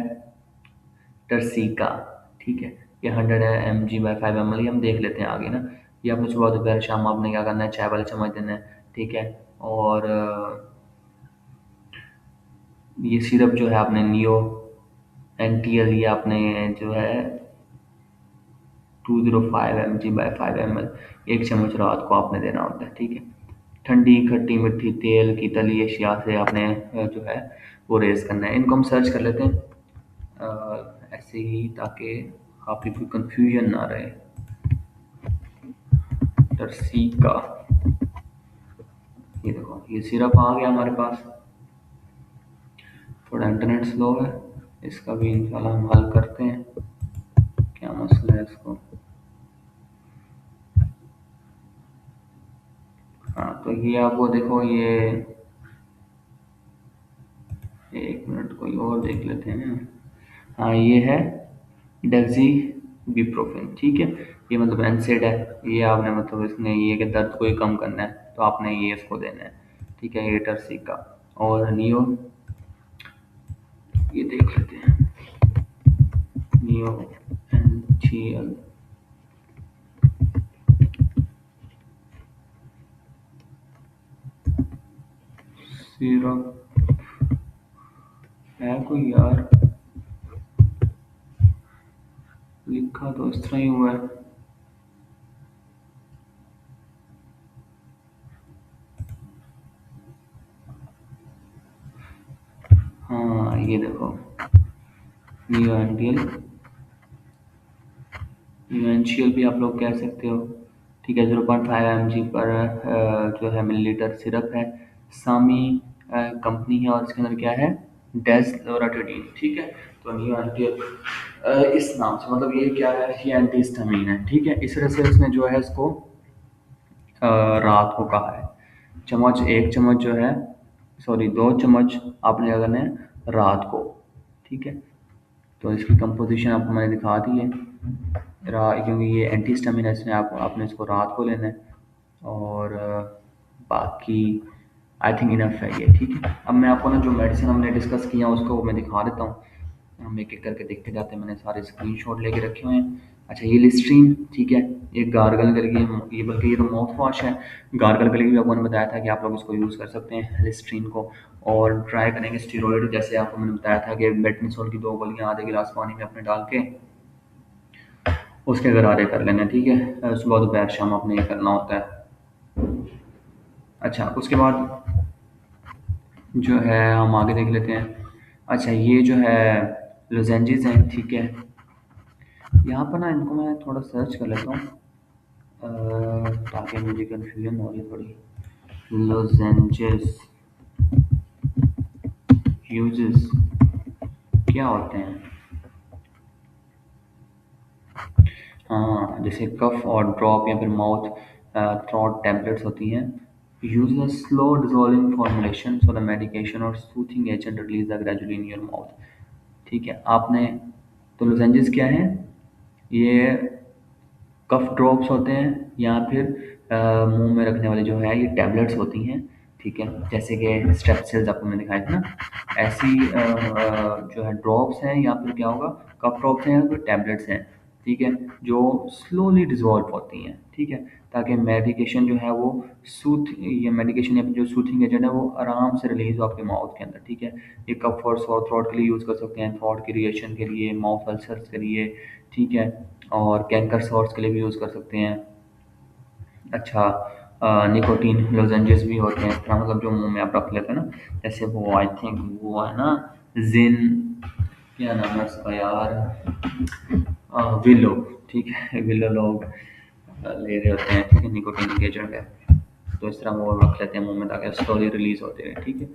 टर्सिका, ठीक है, ये 100 mg बाई 5 ml, ये हम देख लेते हैं आगे ना। ये आपने सुबह दोपहर शाम आपने क्या करना है, चाय वाला चम्मच देना है, ठीक है। और ये सिरप जो है आपने नियो एनटीएल, ये आपने जो है 205 mg बाई 5 ml, एक चम्मच रात को आपने देना होता है, ठीक है। ठंडी खट्टी मिट्टी तेल की तली अशिया से आपने जो है वो रेज़ करना है। इनको हम सर्च कर लेते हैं ऐसे ही, ताकि आपकी कोई कंफ्यूजन ना रहे। टर्सिका, ये देखो ये सिरप आ गया हमारे पास। थोड़ा इंटरनेट स्लो है, इसका भी इंशाल्लाह हम हल करते हैं, क्या मसला है इसको। हाँ, तो ये आपको देखो, ये एक मिनट कोई और देख लेते हैं। हाँ, ये है डेक्सी बिप्रोफेन, ठीक है। ये मतलब एनसेड है, ये आपने मतलब इसने ये कि दर्द को ही कम करना है, तो आपने ये इसको देना है, ठीक है। ये टर्सिका और नियो, ये देख लेते हैं, नियो एनजीएल, सिरप है कोई यार, लिखा तो इस तरह ही हुआ है। हाँ ये देखो, न्यू एनटीएल, न्यूएंशियल भी आप लोग कह सकते हो। ठीक है, 0.5 mg पर जो है मिलीलीटर सिरप है। सामी कंपनी है और इसके अंदर क्या है, डेस्लोराटिडीन। ठीक है, तो न्यू एनटीएल इस नाम से, मतलब ये क्या है, ये एंटीहिस्टामिन है। ठीक है, इस तरह से इसने जो है इसको रात को कहा है। चम्मच, एक चम्मच जो है, सॉरी 2 चम्मच आपने क्या करना है रात को। ठीक है, तो इसकी कंपोजिशन आपको मैंने दिखा दी है। क्योंकि ये एंटी स्टेमिन है, इसमें आपने इसको रात को लेना है। और बाकी आई थिंक इनफ है ये। ठीक है, अब मैं आपको ना जो मेडिसिन हमने डिस्कस किया उसको मैं दिखा देता हूँ। हम एक एक करके देखते जाते हैं, मैंने सारे स्क्रीनशॉट लेके रखे हुए हैं। अच्छा, ये लिस्ट्रीन, ठीक है, ये गार्गल करके, ये बल्कि ये तो माउथ वॉश है। गार्गल करके भी आपको मैंने बताया था कि आप लोग इसको यूज़ कर सकते हैं लिस्ट्रीन को। और ट्राई करेंगे स्टीरॉयड, जैसे आपको मैंने बताया था कि बेटनिसोल की 2 गोलियाँ आधे गिलास पानी में अपने डाल के उसके गरारे कर लेने। ठीक है, सुबह दोपहर शाम आपने ये करना होता है। अच्छा, उसके बाद जो है हम आगे देख लेते हैं। अच्छा, ये जो है लोजेंजिस हैं। ठीक है, यहाँ पर ना इनको मैं थोड़ा सर्च कर लेता हूँ ताकि मुझे कन्फ्यूजन हो रही है थोड़ी। लोजेंजिस यूजेस क्या होते हैं? हाँ, जैसे कफ और ड्रॉप या फिर माउथ थ्रॉट टैबलेट्स होती हैं। Use a slow dissolving formulation so the medication और soothing agent release gradually in your mouth. ठीक है, आपने, तो लोजेंजिस क्या है, ये कफ ड्रॉप्स होते हैं या फिर मुंह में रखने वाली जो है ये टैबलेट्स होती हैं। ठीक है, जैसे कि स्ट्रेप्सिल्स आपको मैंने दिखाया था ना, ऐसी जो है ड्रॉप्स हैं या फिर क्या होगा, कफ ड्रॉप्स हैं या फिर टैबलेट्स हैं। ठीक है, जो स्लोली डिजॉल्व होती हैं। ठीक है, ताकि मेडिकेशन जो है वो सूथ, ये मेडिकेशन या फिर जो सूथिंग एजेंट है वो आराम से रिलीज हो आपके माउथ के अंदर। ठीक है, ये कफ और सोर थ्रोट के लिए यूज़ कर सकते हैं, थ्रोट की रिएक्शन के लिए, माउथ अल्सर्स के लिए। ठीक है, और कैंकर सॉर्स के लिए भी यूज़ कर सकते हैं। अच्छा, निकोटीन लोजेंजेस भी होते हैं इस तरह, मतलब जो मुंह में आप रख लेते हैं ना, जैसे वो आई थिंक वो है ना, जिन, क्या नाम है उसका यार, विलो। ठीक है, विलो लोग ले रहे होते हैं। ठीक है, निकोटीन एजेंट है, तो इस तरह वो रख लेते हैं मुंह में ताकि स्लोली रिलीज होते रहे। ठीक है,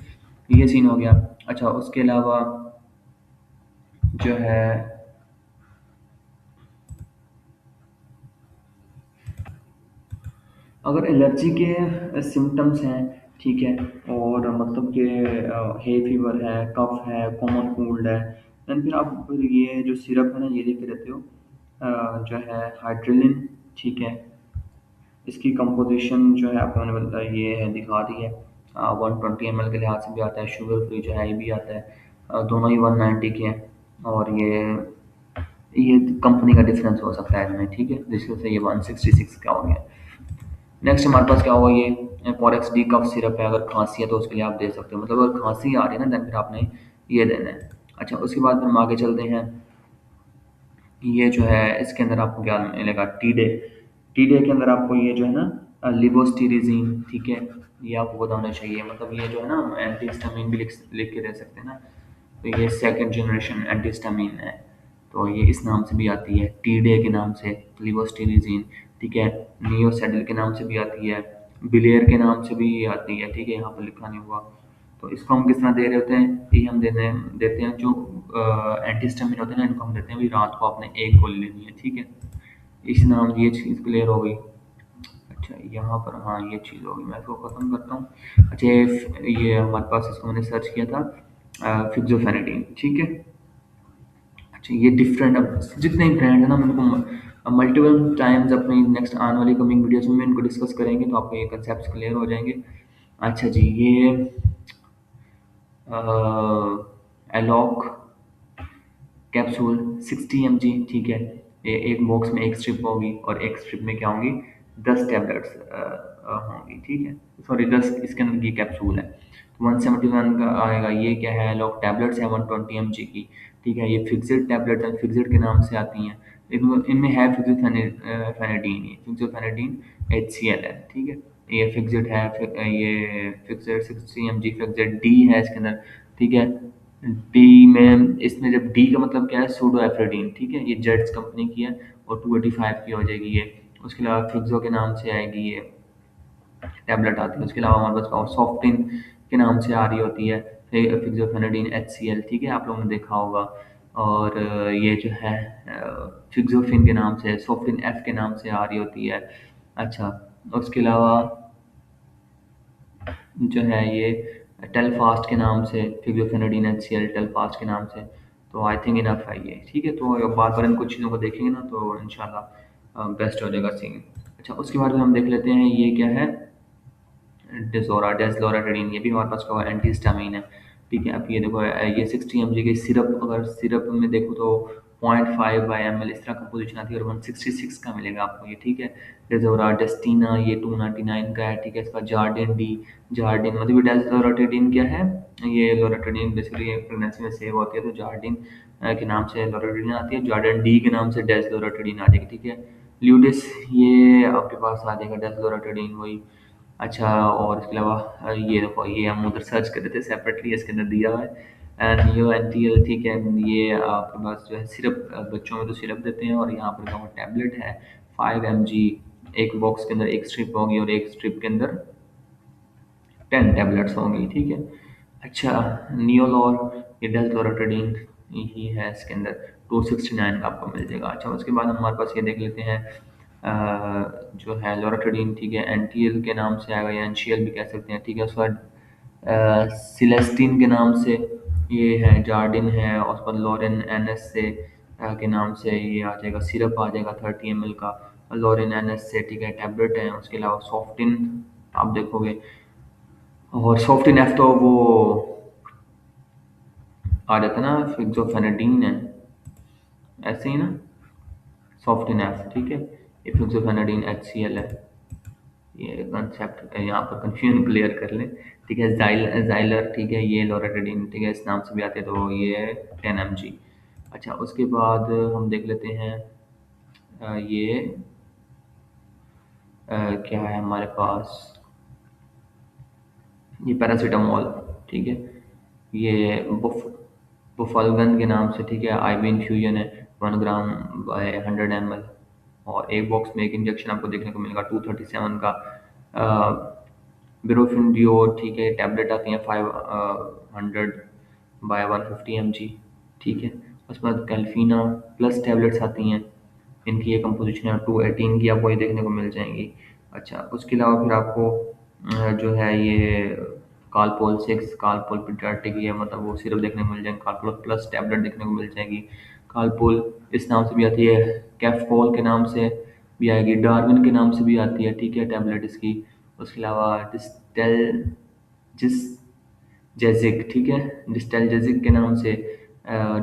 ये सीन हो गया। अच्छा, उसके अलावा जो है, अगर एलर्जी के सिम्टम्स हैं, ठीक है, और मतलब कि हे फीवर है, कफ है, कॉमन कोल्ड है, देन फिर आप फिर ये जो सिरप है ना ये लेते रहते हो, जो है हाइड्रोलिन। ठीक है, इसकी कंपोजिशन जो है आपको मैंने बताया, ये है दिखा दी है। 120 ml के लिहाज से भी आता है, शुगर फ्री जो है ये भी आता है। दोनों ही 190 के हैं। और ये कंपनी का डिफरेंस हो सकता है इनमें। ठीक है, जिसकी वजह से ये 166 का हो गया। नेक्स्ट हमारे पास क्या होगा, ये पोरेक्स डी कफ सिरप है। अगर खांसी है तो उसके लिए आप दे सकते हो, मतलब अगर खांसी आ रही है ना देन फिर आपने ये देना है। अच्छा, उसके बाद फिर हम आगे चलते हैं। ये जो है इसके अंदर आपको क्या मिलेगा, टी डे। टी डे के अंदर आपको ये जो है ना लिवोस्टिरिजीन। ठीक है, ये आपको पता होना चाहिए, मतलब ये जो है ना एंटी हिस्टामिन भी लिख के दे सकते हैं ना, तो ये सेकंड जनरेशन एंटी हिस्टामिन है। तो ये इस नाम से भी आती है, टी डे के नाम से, लिवोस्टिरिजीन। ठीक है, नियोसेडिल के नाम से भी आती है, बिलेयर के नाम से भी आती है। ठीक है, यहाँ पर लिखा नहीं हुआ। तो इसको हम किस तरह दे रहे होते हैं, ये हम देते हैं जो एंटीस्टामिन होते हैं ना, इनको हम देते हैं भी रात को आपने एक गोली लेनी है। ठीक है, इस नाम ये चीज़ क्लियर हो गई। अच्छा, यहाँ पर हाँ ये चीज़ होगी, मैं इसको ख़त्म करता हूँ। अच्छा, ये हमारे पास, इसको मैंने सर्च किया था फिक्सोफेनेडिन। ठीक है, अच्छा, ये डिफरेंट, अब जितने ब्रांड है ना, मैं उनको मल्टीपल टाइम्स अपनी नेक्स्ट आने वाली कमिंग वीडियोस में इनको डिस्कस करेंगे तो आपको ये कंसेप्ट क्लियर हो जाएंगे। अच्छा जी, ये एलॉक कैप्सूल 60 mg। ठीक है, ये एक बॉक्स में एक स्ट्रिप होगी और एक स्ट्रिप में क्या होंगी, 10 टैबलेट्स होंगी। ठीक है, सॉरी 10 इसके अंदर की कैप्सूल है। 171 का आएगा। ये क्या है, लोग टैबलेट्स है 120 mg की, ठीक है। ये फिक्स्ड टैबलेट है, फिक्स्ड के नाम से आती हैं। इनमें है फिक्सोफेनेडीन, ये फिक्सोफेनेडीन HCl है, ठीक है। ये फिक्स्ड है, ये फिक्स्ड 60 mg फिक्स्ड डी है इसके अंदर, ठीक है। डी में, इसमें जब डी का मतलब क्या है, सूडोएफ्रेडिन, ठीक है। ये जेट्स कंपनी की है और 285 की हो जाएगी ये। उसके अलावा फिक्सो के नाम से आएगी ये टैबलेट आती है। उसके अलावा हमारे पास और सॉफ्टिन के नाम से आ रही होती है, फिक्सोफेनेडिन HCl, ठीक है, आप लोगों ने देखा होगा। और ये जो है फिक्सोफिन के नाम से, सॉफ्टिन F के नाम से आ रही होती है। अच्छा, उसके अलावा जो है ये टेलफास्ट के नाम से, फिक्सोफेनेडिन HCl टेलफास्ट के नाम से। तो आई थिंक इनफ है ये, ठीक है। तो बार बार इन कुछ चीज़ों को देखेंगे ना तो इंशाल्लाह बेस्ट हो जाएगा सीन। अच्छा, उसके बाद में हम देख लेते हैं ये क्या है, डेस्लोराटेडीन। ये भी हमारे पास का एंटी हिस्टामिन है, ठीक है। अब ये देखो, ये 60 mg की सिरप, अगर सिरप में देखो तो 0.5/ml इस तरह कंपोजिशन आती है, और 166 का मिलेगा आपको ये, ठीक है। डेजोरा डेस्टिना ये 299 का है, ठीक है। इसका जार्डिन डी, जार्डिन मतलब डेस्लोराटेडीन क्या है, ये लोराटेडीन बेसिकली प्रेगनेंसी में सेव होती है, तो जार्डिन के नाम से लोराटेडीन आती है, जार्डिन डी के नाम से डेस्लोराटेडीन आ जाएगी, ठीक है। ल्यूडिस ये आपके पास आ जाएगा डेस्लोराटेडीन वही। अच्छा, और इसके अलावा ये देखो, ये हम उधर सर्च कर रहे थे सेपरेटली, इसके अंदर दिया हुआ है नियो एनटीएल, ठीक है। ये आपके पास जो है सिरप, बच्चों में तो सिरप देते हैं, और यहाँ पर जो टैबलेट है 5 mg, एक बॉक्स के अंदर एक स्ट्रिप होगी, और एक स्ट्रिप के अंदर 10 टैबलेट्स होंगी, ठीक है। अच्छा, नियोलॉल, ये डेस्लोराटेडीन ही है इसके अंदर, 269 का आपको मिल जाएगा। अच्छा, उसके बाद हम हमारे पास ये देख लेते हैं जो है लोराटेडीन, ठीक है। एनटीएल के नाम से आएगा, या एनसीएल भी कह सकते हैं, ठीक है। उसके बाद सिलेस्टीन के नाम से ये है, जार्डिन है। और उसके बाद लॉरेन एनएस से के नाम से ये आ जाएगा, सिरप आ जाएगा 30 ml का, लॉरेन एनएस से, ठीक है। टैबलेट है। उसके अलावा सॉफ्टिन आप देखोगे, और सॉफ्टिन एफ तो वो आ जाता है ना, फिक्सोफेनेडीन है, ऐसे ही ना, सॉफ्टिन एफ, ठीक है। ये फिक्सोफेनेडीन HCl है। ये कंसेप्ट यहाँ पर कंफ्यूजन क्लियर कर लें, ठीक है। जाइलर, ठीक है, ये लोराटेडीन, ठीक है, इस नाम से भी आते हैं, तो ये 10 mg। अच्छा, उसके बाद हम देख लेते हैं ये क्या है हमारे पास, ये पैरासीटामोल, ठीक है। ये बुफालगन के नाम से, ठीक है, IV इन्फ्यूजन है, 1 ग्राम/100 ml। और एक बॉक्स में एक इंजेक्शन आपको देखने को मिलेगा 237 का। बिरोफिन डिओ, ठीक है, टैबलेट आती हैं 500/150 mg, ठीक है। उसके बाद कैल्फिना प्लस टैबलेट्स आती हैं, इनकी ये कंपोजिशन है 218 की, आपको ये देखने को मिल जाएंगी। अच्छा, उसके अलावा फिर आपको जो है ये कालपोल 6, कालपोल पीडियाट्रिक, ये मतलब वो सिरप देखने को मिल जाएंगे, कालपोल प्लस टैबलेट देखने को मिल जाएगी। कालपोल इस नाम से भी आती है, कैफकोल के नाम से भी आएगी, डार्विन के नाम से भी आती है, ठीक है, टैबलेट इसकी। उसके अलावा डिस्टेल जिस जेजिक, ठीक है, डिस्टेलजेजिक के नाम से,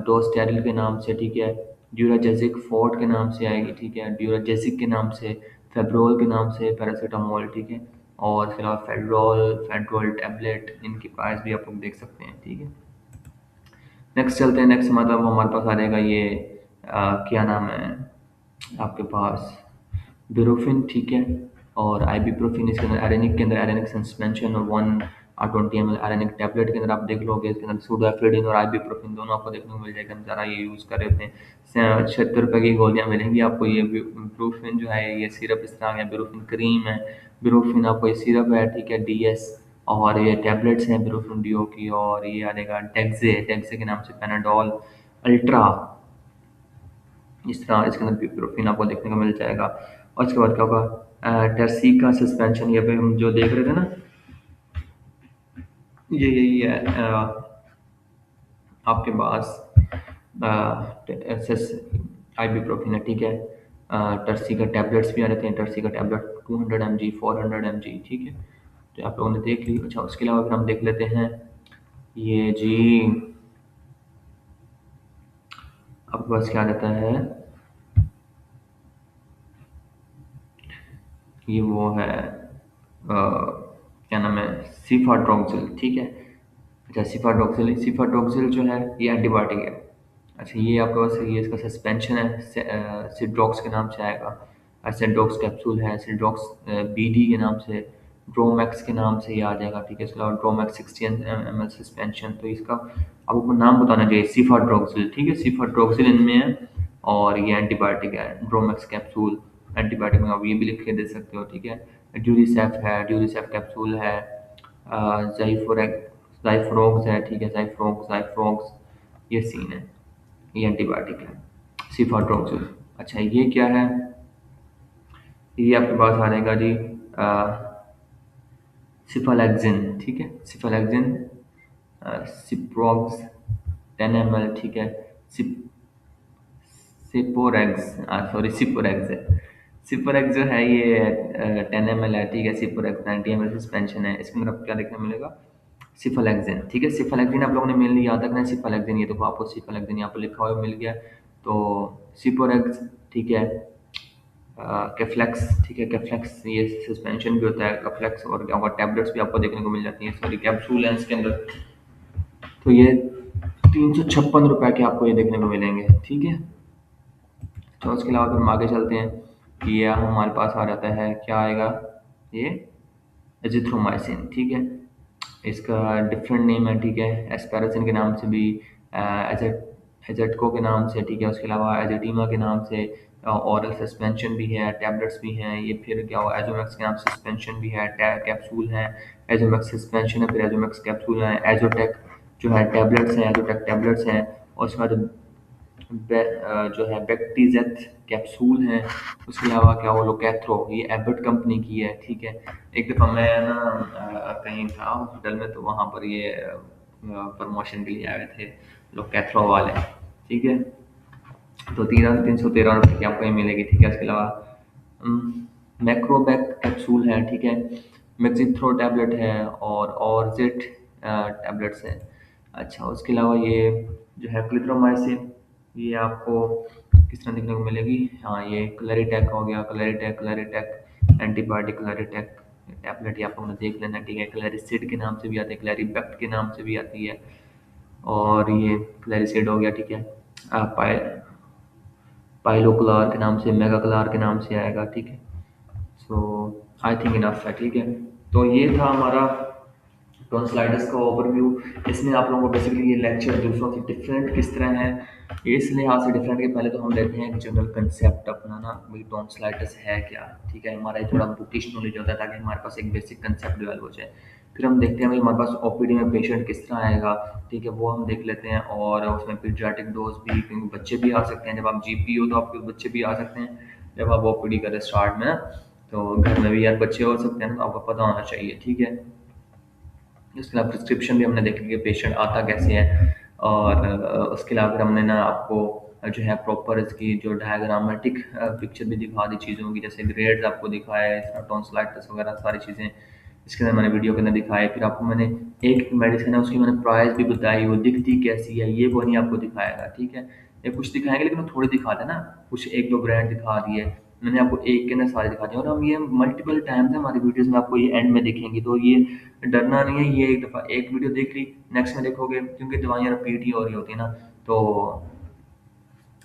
डोस्टेरिल के नाम से, ठीक है। ड्यूराजेजिक फोर्ट के नाम से आएगी, ठीक है, ड्यूराजेजिक के नाम से, फेब्रोल के नाम से पैरासीटामोल, ठीक है। और इसके अलावा फेड्रोल टैबलेट, इनकी प्राइस भी आप लोग देख सकते हैं, ठीक है। नेक्स्ट चलते हैं, नेक्स्ट मतलब हमारे पास आ जाएगा ये क्या नाम है आपके पास, ब्यूरोफिन, ठीक है। और आइबुप्रोफिन, इसके अंदर एरेनिक, के अंदर एरेनिक सस्पेंशन, और 120 ml एरेनिक टैबलेट के अंदर आप देख लोगे, इसके अंदर सूडोएफ्रिडिन और आइबुप्रोफिन दोनों आपको देखने को मिल जाएगा। हम ज़रा ये यूज़ कर रहे थे, 76 रुपये की गोलियाँ मिलेंगी आपको। ये ब्रूफिन जो है, ये सिरप इस तरह है, ब्रूफिन क्रीम है, ब्रूफिन आपको ये सिरप है, ठीक है, DS। और ये टैबलेट्स हैं ब्रूफिन डीओ की। और ये आ जाएगा डेक्से, डेक्से के नाम से पैनाडोल अल्ट्रा, इस तरह इसके अंदर प्रोटीन आपको देखने को मिल जाएगा। और इसके बाद क्या होगा, टर्सी का सस्पेंशन, ये पे हम जो देख रहे थे ना, ये यही है आपके पास आइबुप्रोफिन है, ठीक है। टर्सी का टैबलेट्स भी आ जाते हैं, टर्सी का टैबलेट 200 mg, 400 mg, ठीक है। तो आप लोगों ने देख ली। अच्छा, उसके अलावा फिर हम देख लेते हैं ये जी, आपके पास क्या रहता है, ये वो है क्या नाम है, सिफाट्रॉक्सिल, ठीक है। अच्छा, सिफाट्रॉक्सिल जो है ये एंटीबायोटिक है। अच्छा, ये आपके पास ये इसका सस्पेंशन है, सिड्रॉक्स के नाम से आएगा। सिड्रॉक्स कैप्सूल है, सिड्रॉक्स बीडी के नाम से, ड्रोमैक्स के नाम से ये आ जाएगा, ठीक है। इसके अलावा ड्रोमैक्स 60 ml सस्पेंशन, तो इसका आपको नाम बताना चाहिए, सिफाट्रॉक्सिल, ठीक है। सिफाट्रॉक्सिल इनमें है और ये एंटीबायोटिक है, ड्रोमैक्स कैप्सूल एंटीबायोटिक में आप ये भी लिख के दे सकते हो, ठीक है। ड्यूरिसेफ है, ड्यूरिसेफ कैप्सूल है, ज़ाइफ्रोक्स है, ठीक है, ज़ाइफ्रोक्स, ये सीन है, ये एंटीबायोटिक है, सिफाट्रॉक्सिल। अच्छा, ये क्या है, ये आपके पास आ जाएगा जी सिफालैक्सिन, ठीक है, सिफालैक्सिन, सिप्रोक्स 10 ml, ठीक है। सिप सिपोरेक्स, सॉरी, सिपोरेक्स है। सिपोरेक्स जो है ये 10 ml है, ठीक है। सिपोरेक्स 90 ml सस्पेंशन है। इसके अंदर आपको क्या देखने को मिलेगा, सिफालैक्सिन, ठीक है। सिफालैक्सिन आप लोगों ने मेनली याद रखना है, सिफालैक्सिन, ये देखो आपको सिफालैक्सिन यहाँ पर लिखा हुआ मिल गया। तो सिपोरेक्स, ठीक है। कैफ्लेक्स, ठीक है, कैफ्लेक्स ये सस्पेंशन भी होता है कैफ्लेक्स, और क्या होगा, टैबलेट्स भी आपको देखने को मिल जाती हैं, सॉरी कैप्सूल है इसके अंदर। तो ये 356 रुपये के आपको ये देखने को मिलेंगे, ठीक है। तो उसके अलावा फिर हम आगे चलते हैं कि ये हमारे पास आ जाता है, क्या आएगा, ये एजिथ्रोमाइसिन, ठीक है। इसका डिफरेंट नेम है, ठीक है, एस्पेरासिन के नाम से भी, एजेटको के नाम से, ठीक है। उसके अलावा एजेटीमा के नाम से, ऑरल सस्पेंशन भी है, टैबलेट्स भी हैं। ये फिर क्या हुआ, एजोमैक्स के नाम से सस्पेंशन भी है, कैप्सूल है, एजोमैक्स सस्पेंशन है, फिर एजोमैक्स कैप्सूल है, एजोटेक जो है टैबलेट्स हैं, एजोटेक टैबलेट्स हैं। और उसके बाद जो है बेक्टीजेथ कैप्सूल हैं। उसके अलावा क्या वो लोकैथ्रो, ये एबट कंपनी की है, ठीक है। एक दफ़ा मैं ना कहीं था हॉस्पिटल में, तो वहाँ पर ये प्रमोशन के लिए आए थे लोकैथ्रो वाले, ठीक है। तो 313 रुपये की आपको ये मिलेगी, ठीक है। इसके अलावा मैक्रोबैक कैप्सूल है, ठीक है। मैक्सिथ्रो टैबलेट है और ऑर्जेट टैबलेट्स है। अच्छा, उसके अलावा ये जो है क्लिथ्रोमाइसिन, ये आपको किस तरह देखने को मिलेगी, हाँ, ये क्लैरिटेक हो गया, क्लैरिटेक एंटीबायोटिक, क्लैरिटेक टैबलेट, ये आप लोगों ने देख लेना, ठीक है। क्लैरिसिड के नाम से भी आती है, क्लैरिपेक्ट के नाम से भी आती है, और ये क्लैरिसिड हो गया, ठीक है। पाए पाइलोक्लार के नाम से, मेगाक्लार के नाम से आएगा, ठीक है। सो आई थिंक इनफ है, ठीक है। तो ये था हमारा टॉन्सिलाइटिस का ओवरव्यू। इसमें आप लोगों को बेसिकली ये लेक्चर दूसरों से डिफरेंट किस तरह है, ये इस लिहाज से डिफरेंट कि पहले तो हम लेते हैं एक जनरल कंसेप्ट अपना ना, भाई टॉन्सिलाइटिस है क्या, ठीक है। हमारा ये थोड़ा बुकिश नॉलेज होता है ताकि हमारे पास एक बेसिक कंसेप्ट डेवलप हो जाए। फिर हम देखते हैं भाई हमारे पास ओपीडी में पेशेंट किस तरह आएगा, ठीक है, वो हम देख लेते हैं। और उसमें पीडियाट्रिक डोज भी, क्योंकि बच्चे भी आ सकते हैं, जब आप जीपी हो तो आपके बच्चे भी आ सकते हैं, जब आप ओपीडी करें स्टार्ट में ना, तो घर में भी यार बच्चे हो सकते हैं, तो आपको पता होना चाहिए, ठीक है। उसके अलावा प्रिस्क्रिप्शन भी हमने देखी कि पेशेंट आता कैसे है। और उसके अलावा फिर हमने ना आपको जो है प्रॉपर इसकी जो डायग्रामेटिक पिक्चर भी दिखा दी चीज़ों की, जैसे ग्रेड्स आपको दिखाया है, टॉन्सिलाइटिस वगैरह सारी चीज़ें इसके अंदर मैंने वीडियो के अंदर दिखाई। फिर आपको मैंने एक मेडिसिन है उसकी मैंने प्राइस भी बताई, वो दिखती कैसी है ये वो नहीं आपको दिखाएगा, ठीक है। ये कुछ दिखाएंगे लेकिन वो थोड़े दिखाते ना, कुछ एक दो ब्रांड दिखा दिए, मैंने आपको एक के अंदर सारे दिखा दिए। और हम ये मल्टीपल टाइम्स हमारी वीडियोस में आपको ये एंड में दिखेंगी, तो ये डरना नहीं है। ये एक दफ़ा एक वीडियो देख ली, नेक्स्ट में देखोगे, क्योंकि दवाइयाँ रिपीट ही हो रही होती है ना, तो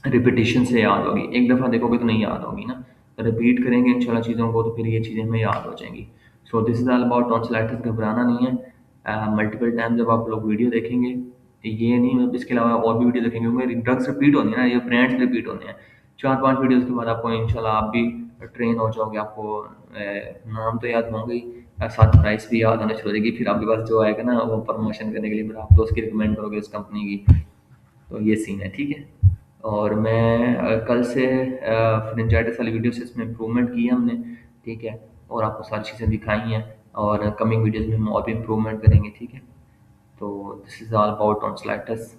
रिपीटिशन से याद होगी। एक दफ़ा देखोगे तो नहीं याद होगी ना, तो रिपीट करेंगे इंशाल्लाह चीज़ों को, तो फिर ये चीज़ें हमें याद हो जाएंगी। So this is all about tonsillitis, घबराना नहीं है। मल्टीपल टाइम जब आप लोग वीडियो देखेंगे, ये नहीं मतलब इसके अलावा और भी वीडियो देखेंगे, क्योंकि ड्रग्स रिपीट होनी है ना, ये ब्रांड्स रिपीट होने हैं। 4-5 वीडियोज़ के बाद आपको इंशाल्लाह आप भी ट्रेन हो जाओगे, आपको नाम तो याद होंगे ही, साथ प्राइस भी याद होना शुरू हो जाएगी। फिर आपके पास जो आएगा ना वो प्रमोशन करने के लिए, फिर आप दोस्त की रिकमेंड करोगे उस कंपनी की। तो ये सीन है, ठीक है। और मैं कल से फ्रेंचाइटिस वाली वीडियो से इसमें इम्प्रूवमेंट की है हमने, ठीक है। और आपको सारी चीज़ें दिखाई हैं, और कमिंग वीडियोज़ में हम और भी इम्प्रूवमेंट करेंगे, ठीक है। तो this is all about tonsillitis.